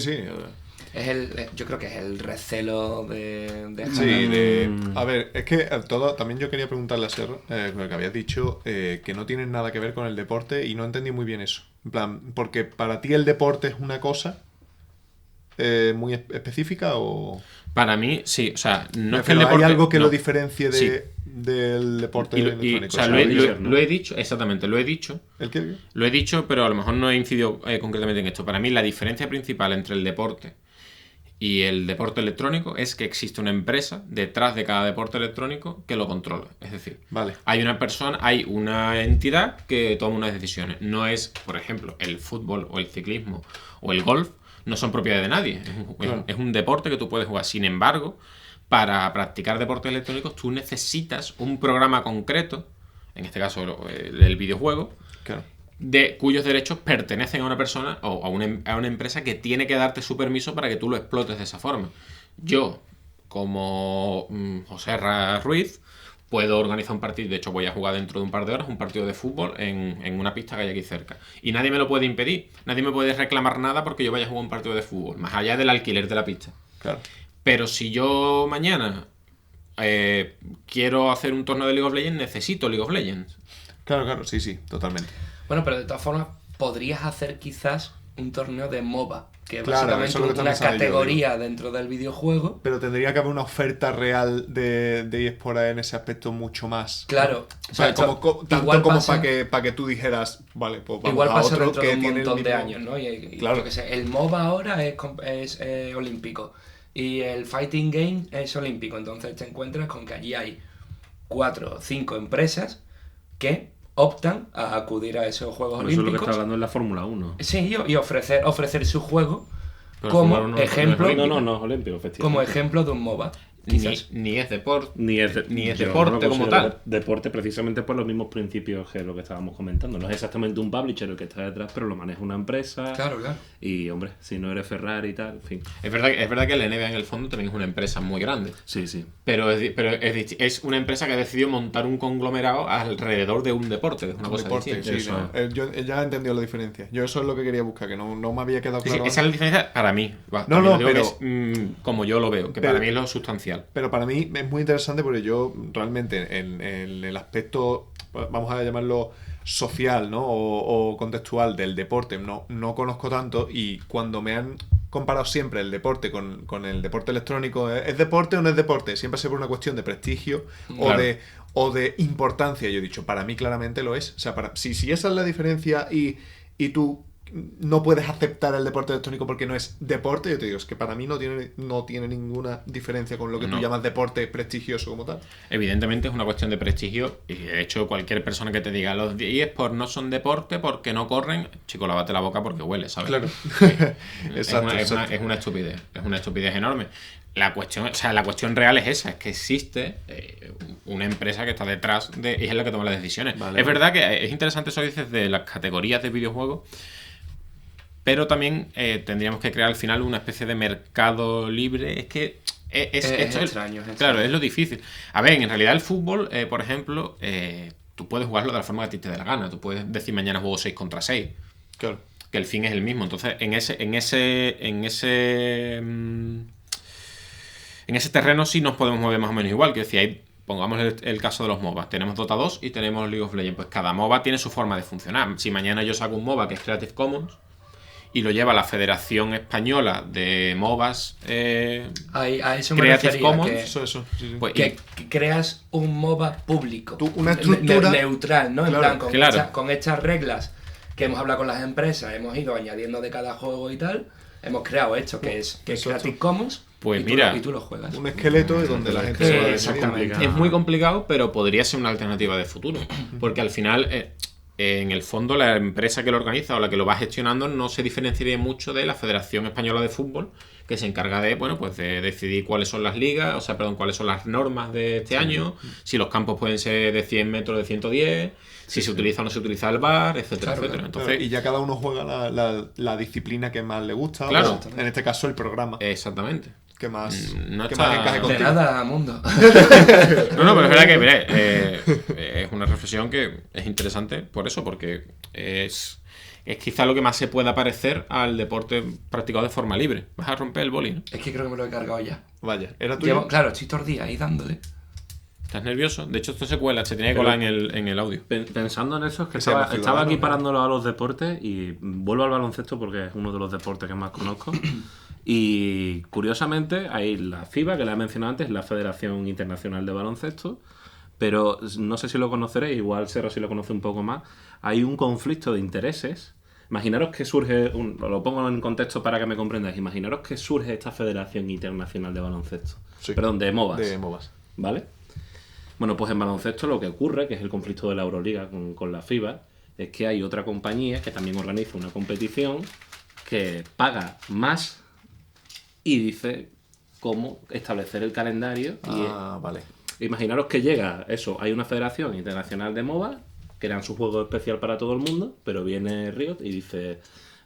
Yo creo que es el recelo de Sí, a ver, es que también yo quería preguntarle a Serra, con el que habías dicho que no tienen nada que ver con el deporte y no entendí muy bien eso. En plan, porque para ti el deporte es una cosa muy específica o...? Para mí, sí. O sea, no es que Pero el deporte... ¿hay algo que no. lo diferencie Sí. del deporte electrónico? O sea, O sea, lo he dicho, exactamente, lo he dicho. ¿El qué? Lo he dicho, pero a lo mejor no he incidido concretamente en esto. Para mí, la diferencia principal entre el deporte y el deporte electrónico es que existe una empresa detrás de cada deporte electrónico que lo controla. Es decir, Vale. hay una persona, hay una entidad que toma unas decisiones. No es, por ejemplo, el fútbol o el ciclismo o el golf, no son propiedad de nadie. Claro. Es un deporte que tú puedes jugar. Sin embargo, para practicar deportes electrónicos, tú necesitas un programa concreto, en este caso el videojuego, Claro. de cuyos derechos pertenecen a una persona o a una empresa que tiene que darte su permiso para que tú lo explotes de esa forma. Yo, como José Ruiz, puedo organizar un partido. De hecho, voy a jugar dentro de un par de horas un partido de fútbol en una pista que hay aquí cerca. Y nadie me lo puede impedir. Nadie me puede reclamar nada porque yo vaya a jugar un partido de fútbol, más allá del alquiler de la pista. Claro. Pero si yo mañana quiero hacer un torneo de League of Legends, necesito League of Legends. Claro, sí, totalmente. Bueno, pero de todas formas, podrías hacer quizás un torneo de MOBA, que es Claro, básicamente eso es lo que una también sabe yo, categoría dentro del videojuego. Pero tendría que haber una oferta real de eSport en ese aspecto mucho más. Claro, O sea, esto tanto igual como pasa- para que tú dijeras, vale, pues vamos igual a pasa otro dentro que de un tiene el montón de mismo- años, ¿no? Y Claro. yo qué sé, el MOBA ahora es olímpico y el Fighting Game es olímpico. Entonces te encuentras con que allí hay 4 o 5 empresas que optan a acudir a esos Juegos Por eso es lo que Olímpicos. está hablando en la Fórmula 1. Sí, y ofrecer su juego Pero como Fórmula 1 no es ejemplo, olímpico. No es olímpico, efectivamente. como ejemplo de un MOBA. Quizás. Ni es deporte. Ni es, Ni es yo deporte no lo como considero tal. Deporte precisamente por los mismos principios que lo que estábamos comentando. No es exactamente un publisher el que está detrás, pero lo maneja una empresa. Claro. Y, hombre, si no eres Ferrari y tal, en fin. Es verdad que la NBA en el fondo también es una empresa muy grande. Sí. Pero es una empresa que ha decidido montar un conglomerado alrededor de un deporte. Es una Un cosa deporte, distinta. sí, Eso no. Yo ya he entendido la diferencia. Yo eso es lo que quería buscar, que no me había quedado Sí, sí, claro. esa es la diferencia para mí. No, También lo digo pero- que es, como yo lo veo, que pero- para mí es lo sustancial. Pero para mí es muy interesante porque yo realmente en el aspecto, vamos a llamarlo social, ¿no? O contextual del deporte, no conozco tanto, y cuando me han comparado siempre el deporte con el deporte electrónico, ¿es deporte o no es deporte? Siempre ha sido por una cuestión de prestigio Claro. o de importancia. Yo he dicho, para mí claramente lo es. O sea, si esa es la diferencia y tú no puedes aceptar el deporte electrónico porque no es deporte, yo te digo, es que para mí no tiene ninguna diferencia con lo que tú No. llamas deporte prestigioso como tal. Evidentemente es una cuestión de prestigio y de hecho cualquier persona que te diga los eSports no son deporte porque no corren, chico, lávate la boca porque huele, ¿sabes? Claro. Exacto, Exacto. es una estupidez enorme. La cuestión real es esa, es que existe una empresa que está detrás y es la que toma las decisiones. Vale. Es verdad que es interesante eso que dices de las categorías de videojuegos, pero también tendríamos que crear al final una especie de mercado libre. Es que esto extraño, es Claro, extraño. es lo difícil. A ver, en realidad el fútbol, por ejemplo, tú puedes jugarlo de la forma que a ti te dé la gana. Tú puedes decir mañana juego 6 contra 6. Claro. Que el fin es el mismo. Entonces, en ese terreno sí nos podemos mover más o menos igual. Que decía, ahí pongamos el caso de los MOBA. Tenemos Dota 2 y tenemos League of Legends. Pues cada MOBA tiene su forma de funcionar. Si mañana yo saco un MOBA que es Creative Commons y lo lleva la Federación Española de MOBAs, A eso me Creative refería, Commons, Eso. Sí, sí. pues, que creas un MOBA público. Una estructura- neutral, ¿no? En Claro, plan, claro. con estas reglas que hemos hablado con las empresas, hemos ido añadiendo de cada juego y tal, hemos creado esto que es Exacto. Creative Commons. Pues y tú mira, y tú lo juegas. Un esqueleto de donde la gente se va Exactamente. es muy complicado, pero podría ser una alternativa de futuro. Porque al final, en el fondo, la empresa que lo organiza o la que lo va gestionando no se diferenciaría mucho de la Federación Española de Fútbol, que se encarga de, bueno, pues de decidir cuáles son las ligas, o sea, perdón, cuáles son las normas de este año, si los campos pueden ser de 100 metros, de 110, si se utiliza o no se utiliza el VAR, etcétera, Claro, etcétera. Claro, Entonces, y ya cada uno juega la disciplina que más le gusta. Claro. o, en este caso, el programa exactamente. que más, no que está- más encaje De contigo. nada, mundo. No, pero es verdad que, mire, es una reflexión que es interesante por eso, porque es quizá lo que más se pueda parecer al deporte practicado de forma libre. Vas a romper el boli, ¿no? Es que creo que me lo he cargado ya. Vaya, ¿era tuyo? Claro, estoy todo el día ahí dándole. ¿Estás nervioso? De hecho, esto se cuela, se tenía que colar en el audio. Pensando en eso, es que Que seamos estaba ciudadanos, aquí ¿no? parándolo a los deportes y vuelvo al baloncesto porque es uno de los deportes que más conozco. Y curiosamente, hay la FIBA, que la he mencionado antes, la Federación Internacional de Baloncesto, pero no sé si lo conoceréis, igual Serra sí lo conoce un poco más. Hay un conflicto de intereses. Imaginaros que surge, lo pongo en contexto para que me comprendáis, imaginaros que surge esta Federación Internacional de Baloncesto. Sí. Perdón, de MOBAs. De MOBAs. ¿Vale? Bueno, pues en baloncesto lo que ocurre, que es el conflicto de la Euroliga con la FIBA, es que hay otra compañía que también organiza una competición que paga más y dice cómo establecer el calendario. Vale. Imaginaros que llega eso, hay una Federación Internacional de MOBA, crean su juego especial para todo el mundo, pero viene Riot y dice,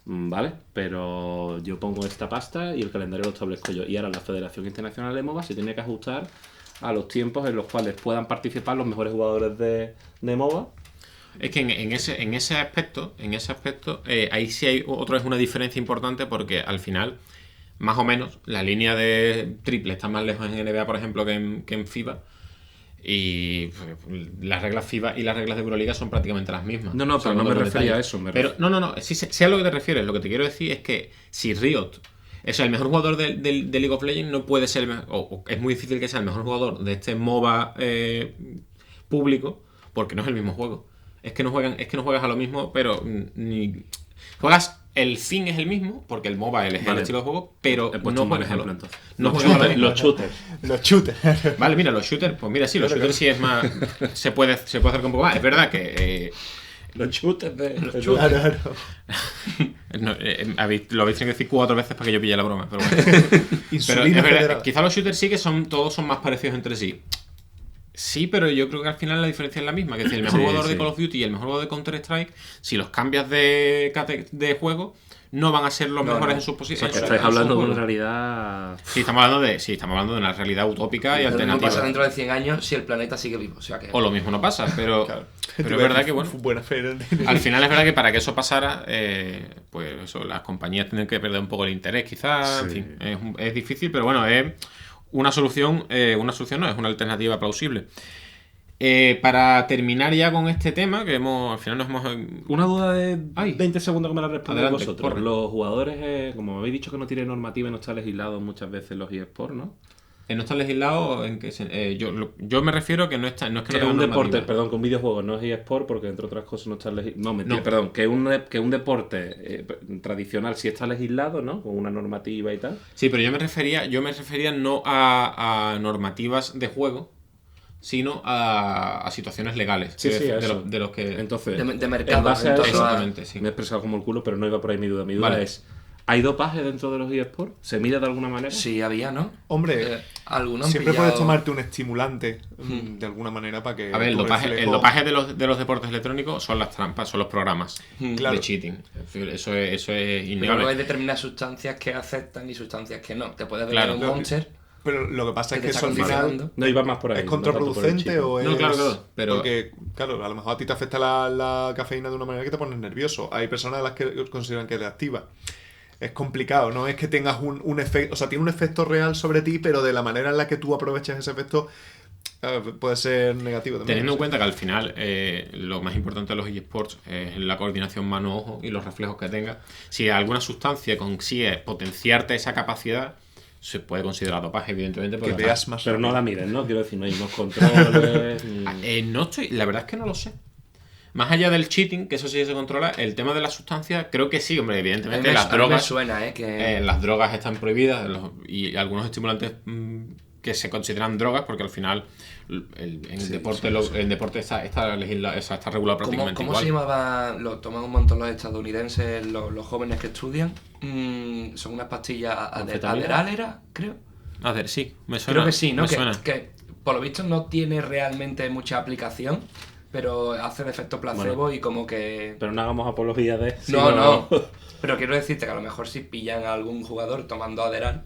vale, pero yo pongo esta pasta y el calendario lo establezco yo. Y ahora la Federación Internacional de MOBA se tiene que ajustar a los tiempos en los cuales puedan participar los mejores jugadores de MOBA. Es que en ese aspecto, ahí sí hay otra vez una diferencia importante, porque al final, más o menos, la línea de triple está más lejos en NBA, por ejemplo, que en FIBA. Y pues, las reglas FIBA y las reglas de Euroliga son prácticamente las mismas. No, pero no me refería a eso. Pero no, sí sé a lo que te refieres. Lo que te quiero decir es que si Riot es el mejor jugador de League of Legends, no puede ser o es muy difícil que sea el mejor jugador de este MOBA público, porque no es el mismo juego. Es que no juegas a lo mismo, pero ni juegas. El fin es el mismo, porque el MOBA es el estilo de juego, pero no juegas a lo mismo. Los shooters. Los shooters. Vale, mira, los shooters, pues mira, sí, los shooters sí es más. Se puede hacer con un poco más. Es verdad que. Los shooters Claro. No, lo habéis tenido que decir 4 veces para que yo pille la broma, pero bueno. Pero es verdad, quizá los shooters sí que todos son más parecidos entre sí. Sí, pero yo creo que al final la diferencia es la misma. Que es decir, el mejor jugador de Call of Duty y el mejor jugador de Counter-Strike, si los cambias de juego, no van a ser los mejores en sus posiciones. O sea, estáis hablando de una realidad. Sí, estamos hablando de una realidad utópica y alternativa. No pasa dentro de 100 años si el planeta sigue vivo. O sea que... O lo mismo no pasa, pero, Claro. pero es verdad que bueno. Buena fe. Al final es verdad que para que eso pasara, pues eso, las compañías tienen que perder un poco el interés, quizás. Sí. En fin, es difícil, pero bueno, es una solución no, es una alternativa plausible. Para terminar ya con este tema, que al final nos hemos... Una duda de 20 segundos que me la respondéis Adelante, vosotros. corre. Los jugadores, como habéis dicho que no tiene normativa y no está legislado muchas veces los eSports, ¿no? ¿No está legislado? ¿En qué yo me refiero que no es que no Que tenga un normativa. deporte, perdón, que un videojuego no es eSport porque entre otras cosas no está legislado. No, mentira, No. perdón, que un deporte tradicional sí está legislado, ¿no? Con una normativa y tal. Sí, pero yo me refería no a normativas de juego, sino a situaciones legales. Sí, de, eso. de los que... Entonces, De mercado, en base a en torno eso, Exactamente, sí. me he expresado como el culo, pero no iba por ahí mi duda. Mi duda Vale. es, ¿hay dopaje dentro de los eSports? ¿Se mide de alguna manera? Sí, había, ¿no? Hombre, Algunos han siempre pillado- puedes tomarte un estimulante de alguna manera para que. A ver, el tu dopaje reflejo- de los deportes electrónicos son las trampas, son los programas Claro. de cheating. Eso es Pero innegable. luego hay determinadas sustancias que aceptan y sustancias que no. Te puedes ver Claro. un Monster Pero lo que pasa es que que te eso está al final condicionando. No iba más por ahí. es no tanto por el contraproducente cheating. o es. No, claro, pero- Porque, claro, a lo mejor a ti te afecta la cafeína de una manera que te pones nervioso. Hay personas a las que consideran que te activa. Es complicado, no es que tengas un efecto. O sea, tiene un efecto real sobre ti, pero de la manera en la que tú aprovechas ese efecto puede ser negativo también. Teniendo en Sí. cuenta que al final lo más importante de los eSports es la coordinación mano-ojo y los reflejos que tenga. Si alguna sustancia consigue potenciarte esa capacidad, se puede considerar dopaje, evidentemente. Que porque veas más. Pero no la miren, ¿no? Quiero decir, no hay unos controles. no estoy, la verdad es que no lo sé. Más allá del cheating, que eso sí se controla, el tema de las sustancias, creo que sí, hombre, evidentemente las A mí me drogas. suena, que... Las drogas están prohibidas y algunos estimulantes que se consideran drogas, porque al final en el deporte está regulado prácticamente ¿Cómo igual. se llamaba? Lo toman un montón los estadounidenses, los jóvenes que estudian. Son unas pastillas ¿Anfetamina? Adderall, ¿era? Creo. A ver, sí, me suena. Creo que sí, ¿no? Me suena. Que por lo visto no tiene realmente mucha aplicación, pero hace de efecto placebo Bueno. y como que... Pero no hagamos apología de. No. Pero quiero decirte que a lo mejor si pillan a algún jugador tomando Adderall,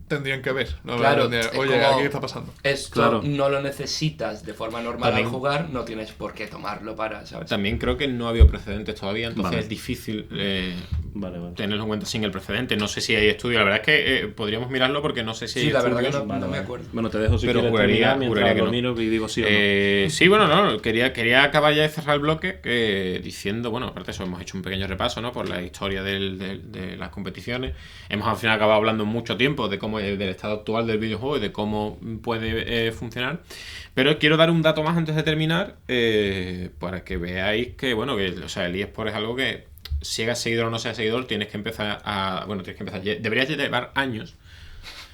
tendrían que ver. ¿No? Claro, Oye, es ¿aquí como- qué está pasando? Esto Claro. no lo necesitas de forma normal También- al jugar, no tienes por qué tomarlo para, ¿sabes? También creo que no ha habido precedentes todavía, entonces Vale. es difícil Vale. tenerlo en cuenta sin el precedente. No sé si hay estudio, la verdad es que podríamos mirarlo porque no sé si hay Sí, la verdad que estudios. no me acuerdo. Bueno, te dejo si Pero quieres juraría- terminar mientras juraría que lo no. miro y digo sí o no. Sí, bueno, no, quería acabar ya de cerrar el bloque diciendo, bueno, aparte de eso, hemos hecho un pequeño repaso, ¿no? Por la historia de las competiciones. Hemos al final acabado hablando mucho tiempo de cómo del estado actual del videojuego y de cómo puede funcionar. Pero quiero dar un dato más antes de terminar, para que veáis que, bueno, o sea, el eSport es algo que, seas seguidor o no seas seguidor, tienes que empezar deberías llevar años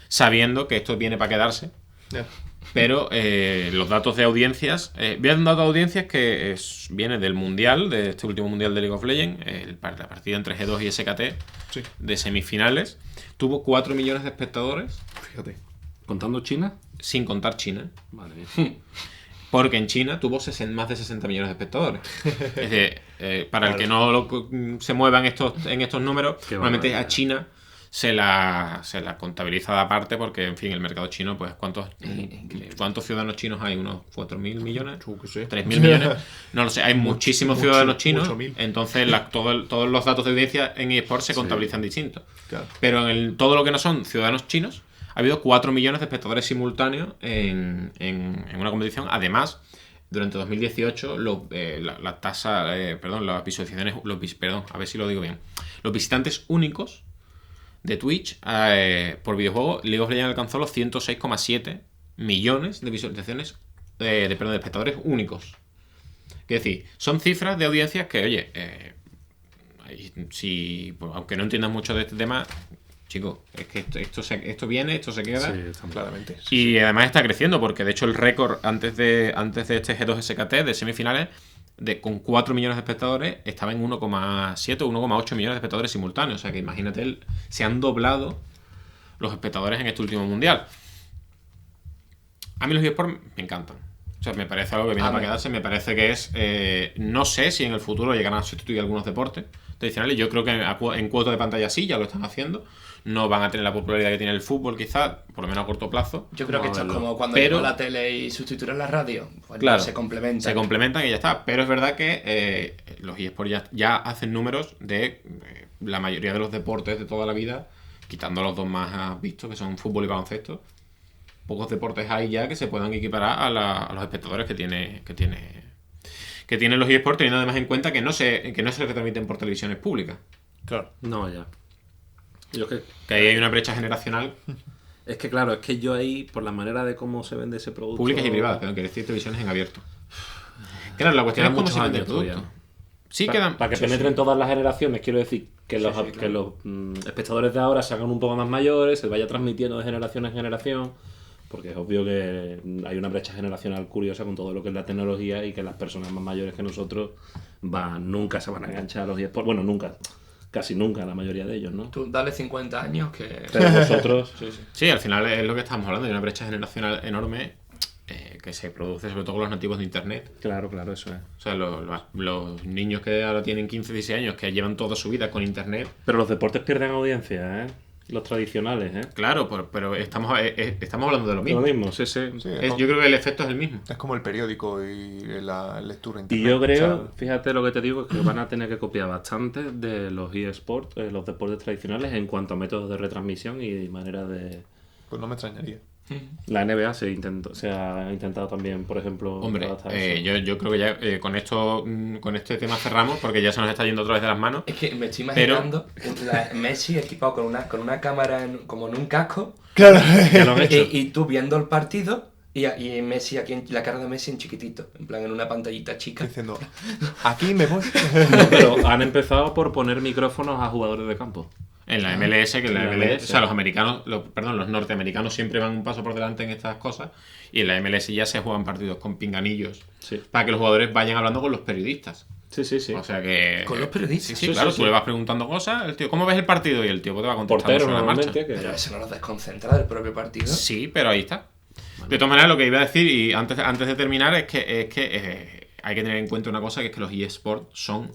sabiendo que esto viene para quedarse. Ya. Pero los datos de audiencias, voy a dar un dato de audiencias que viene del mundial, de este último mundial de League of Legends, la partida entre G2 y SKT Sí, de semifinales, tuvo 4 millones de espectadores, fíjate. ¿Contando China? sin contar China, Vale. porque en China tuvo más de 60 millones de espectadores. Es decir, para el que no se mueva en estos números, Qué normalmente a barbaridad. China se la contabiliza de aparte porque, en fin, el mercado chino, pues ¿cuántos ciudadanos chinos hay? ¿Unos 4.000 millones? Yo qué sé. 3.000 millones. No lo sé, hay muchísimos ciudadanos chinos. 8.000. Entonces, todos los datos de audiencia en eSports se contabilizan distintos. Claro. Pero en todo lo que no son ciudadanos chinos, ha habido 4 millones de espectadores simultáneos en una competición. Además, durante 2018, la tasa, las visualizaciones, a ver si lo digo bien. Los visitantes únicos de Twitch por videojuego, League of Legends alcanzó los 106,7 millones de visualizaciones de espectadores únicos. Es decir, son cifras de audiencias que, oye, pues, aunque no entiendas mucho de este tema, chicos, es que esto viene, esto se queda. Sí, estamos Claramente. Y además está creciendo, porque de hecho el récord antes de este G2 SKT de semifinales, con 4 millones de espectadores, estaba en 1,7 o 1,8 millones de espectadores simultáneos. O sea que imagínate, se han doblado los espectadores en este último mundial. A mí los eSports me encantan. O sea, me parece algo que viene para quedarse. Me parece que es... no sé si en el futuro llegarán a sustituir algunos deportes tradicionales. Yo creo que en cuota de pantalla sí, ya lo están haciendo. No van a tener la popularidad que tiene el fútbol, quizás, por lo menos a corto plazo. Yo creo que esto es como cuando Pero- llegó la tele y sustituyeron la radio. Pues Claro, se complementan. Se complementan y ya está. Pero es verdad que los eSports ya hacen números de la mayoría de los deportes de toda la vida, quitando los dos más vistos, que son fútbol y baloncesto. Pocos deportes hay ya que se puedan equiparar a los espectadores que tienen los eSports, teniendo además en cuenta que no se retransmiten por televisiones públicas. Claro. No, ya. Yo Que ahí hay una brecha generacional, es que claro, es que yo ahí, por la manera de cómo se vende ese producto... públicas y privadas, pero quiere decir televisiones en abierto. Claro, la cuestión Quedan es cómo muchos se vende el años producto. todavía. Sí, Para quedan... que sí, penetren sí. todas las generaciones, quiero decir que Sí, los, sí, claro. que los espectadores de ahora se hagan un poco más mayores, se vaya transmitiendo de generación en generación, porque es obvio que hay una brecha generacional curiosa con todo lo que es la tecnología y que las personas más mayores que nosotros nunca se van a enganchar a los eSports. Bueno, nunca, casi nunca la mayoría de ellos, ¿no? Tú dale 50 años que... Pero vosotros... Sí, al final es lo que estamos hablando, hay una brecha generacional enorme que se produce sobre todo con los nativos de internet. Claro, eso es. O sea, los niños que ahora tienen 15, 16 años, que llevan toda su vida con internet. Pero los deportes pierden audiencia, ¿eh? Los tradicionales, ¿eh? Claro, pero estamos hablando de lo Lo mismo. mismo, sí. Sí, Yo creo que el efecto es el mismo. es como el periódico y la lectura en Y internet. yo creo, O sea, fíjate lo que te digo, que van a tener que copiar bastante de los eSports, los deportes tradicionales, en cuanto a métodos de retransmisión y manera de... pues no me extrañaría. La NBA se ha intentado también, por ejemplo, Hombre, adaptar eso. yo creo que ya con este tema cerramos, porque ya se nos está yendo otra vez de las manos. Es que me estoy Pero- imaginando Messi equipado con una cámara como en un casco Claro. Ya lo han hecho. y tú viendo el partido y Messi aquí, la cara de Messi en chiquitito, en plan en una pantallita chica. Diciendo, aquí me voy. Pero han empezado por poner micrófonos a jugadores de campo. En la MLS, que en la En la MLS, MLS. o sea, los norteamericanos siempre van un paso por delante en estas cosas, y en la MLS ya se juegan partidos con pinganillos Sí. para que los jugadores vayan hablando con los periodistas. Sí. O sea que... Con los periodistas. Sí, Sí, claro, sí, tú sí. le vas preguntando cosas, el tío, ¿cómo ves el partido? Y el tío pues, te va contestando Portero sobre la marcha. normalmente. Que... Pero eso no los desconcentra del propio partido. Sí, pero ahí está. De todas maneras, lo que iba a decir, y antes de terminar, es que hay que tener en cuenta una cosa, que es que los eSports son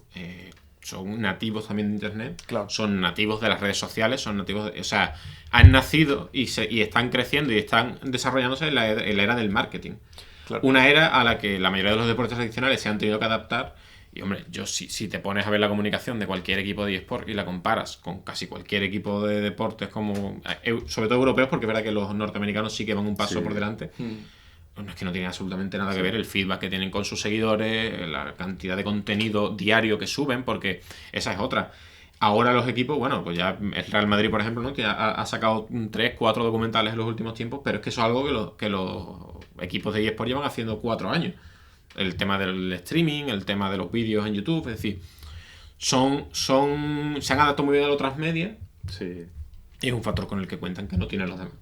son nativos también de internet, Claro. son nativos de las redes sociales, son nativos o sea, han nacido y están creciendo y están desarrollándose en la era del marketing. Claro. Una era a la que la mayoría de los deportes tradicionales se han tenido que adaptar. Y hombre, yo si te pones a ver la comunicación de cualquier equipo de eSport y la comparas con casi cualquier equipo de deportes, como sobre todo europeos, porque es verdad que los norteamericanos sí que van un paso por delante. No es que no tiene absolutamente nada que ver el feedback que tienen con sus seguidores, la cantidad de contenido diario que suben, porque esa es otra. Ahora los equipos, bueno, pues ya el Real Madrid, por ejemplo, ¿no? Que ha sacado 3, 4 documentales en los últimos tiempos, pero es que eso es algo que los equipos de eSport llevan haciendo 4 años. El tema del streaming, el tema de los vídeos en YouTube, es decir, se han adaptado muy bien a otras medias. Sí. Y es un factor con el que cuentan que no tienen los demás.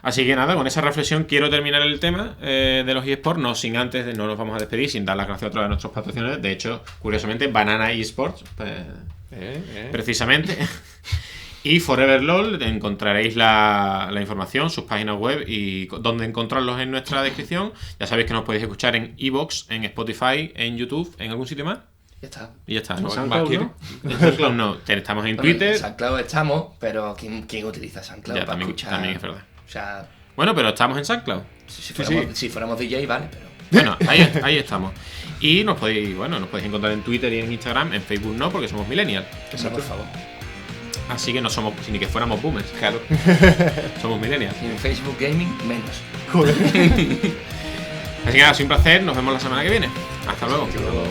Así que nada, con esa reflexión quiero terminar el tema de los eSports, no nos vamos a despedir sin dar las gracias otra vez a nuestros patrocinadores. De hecho, curiosamente, Banana eSports, precisamente. Y Forever LOL, encontraréis la información, sus páginas web y dónde encontrarlos en nuestra descripción. Ya sabéis que nos podéis escuchar en iVoox, en Spotify, en YouTube, en algún sitio más. Ya está. Y ya está, ¿no? ¿En SoundCloud, no? En SoundCloud no. Estamos en Twitter. En SoundCloud estamos, pero ¿quién utiliza SoundCloud Ya, para también escuchar? es verdad. O sea, Bueno, pero estamos en SoundCloud. si fuéramos DJ, vale, pero... Bueno, ahí estamos. Y nos podéis encontrar en Twitter y en Instagram, en Facebook no, porque somos millennials. Eso, por favor. Así que no somos, ni que fuéramos boomers. Claro. Somos millennials. Y en Facebook Gaming, menos. Joder. Así que nada, ha sido un placer. Nos vemos la semana que viene. Hasta luego. Hasta luego.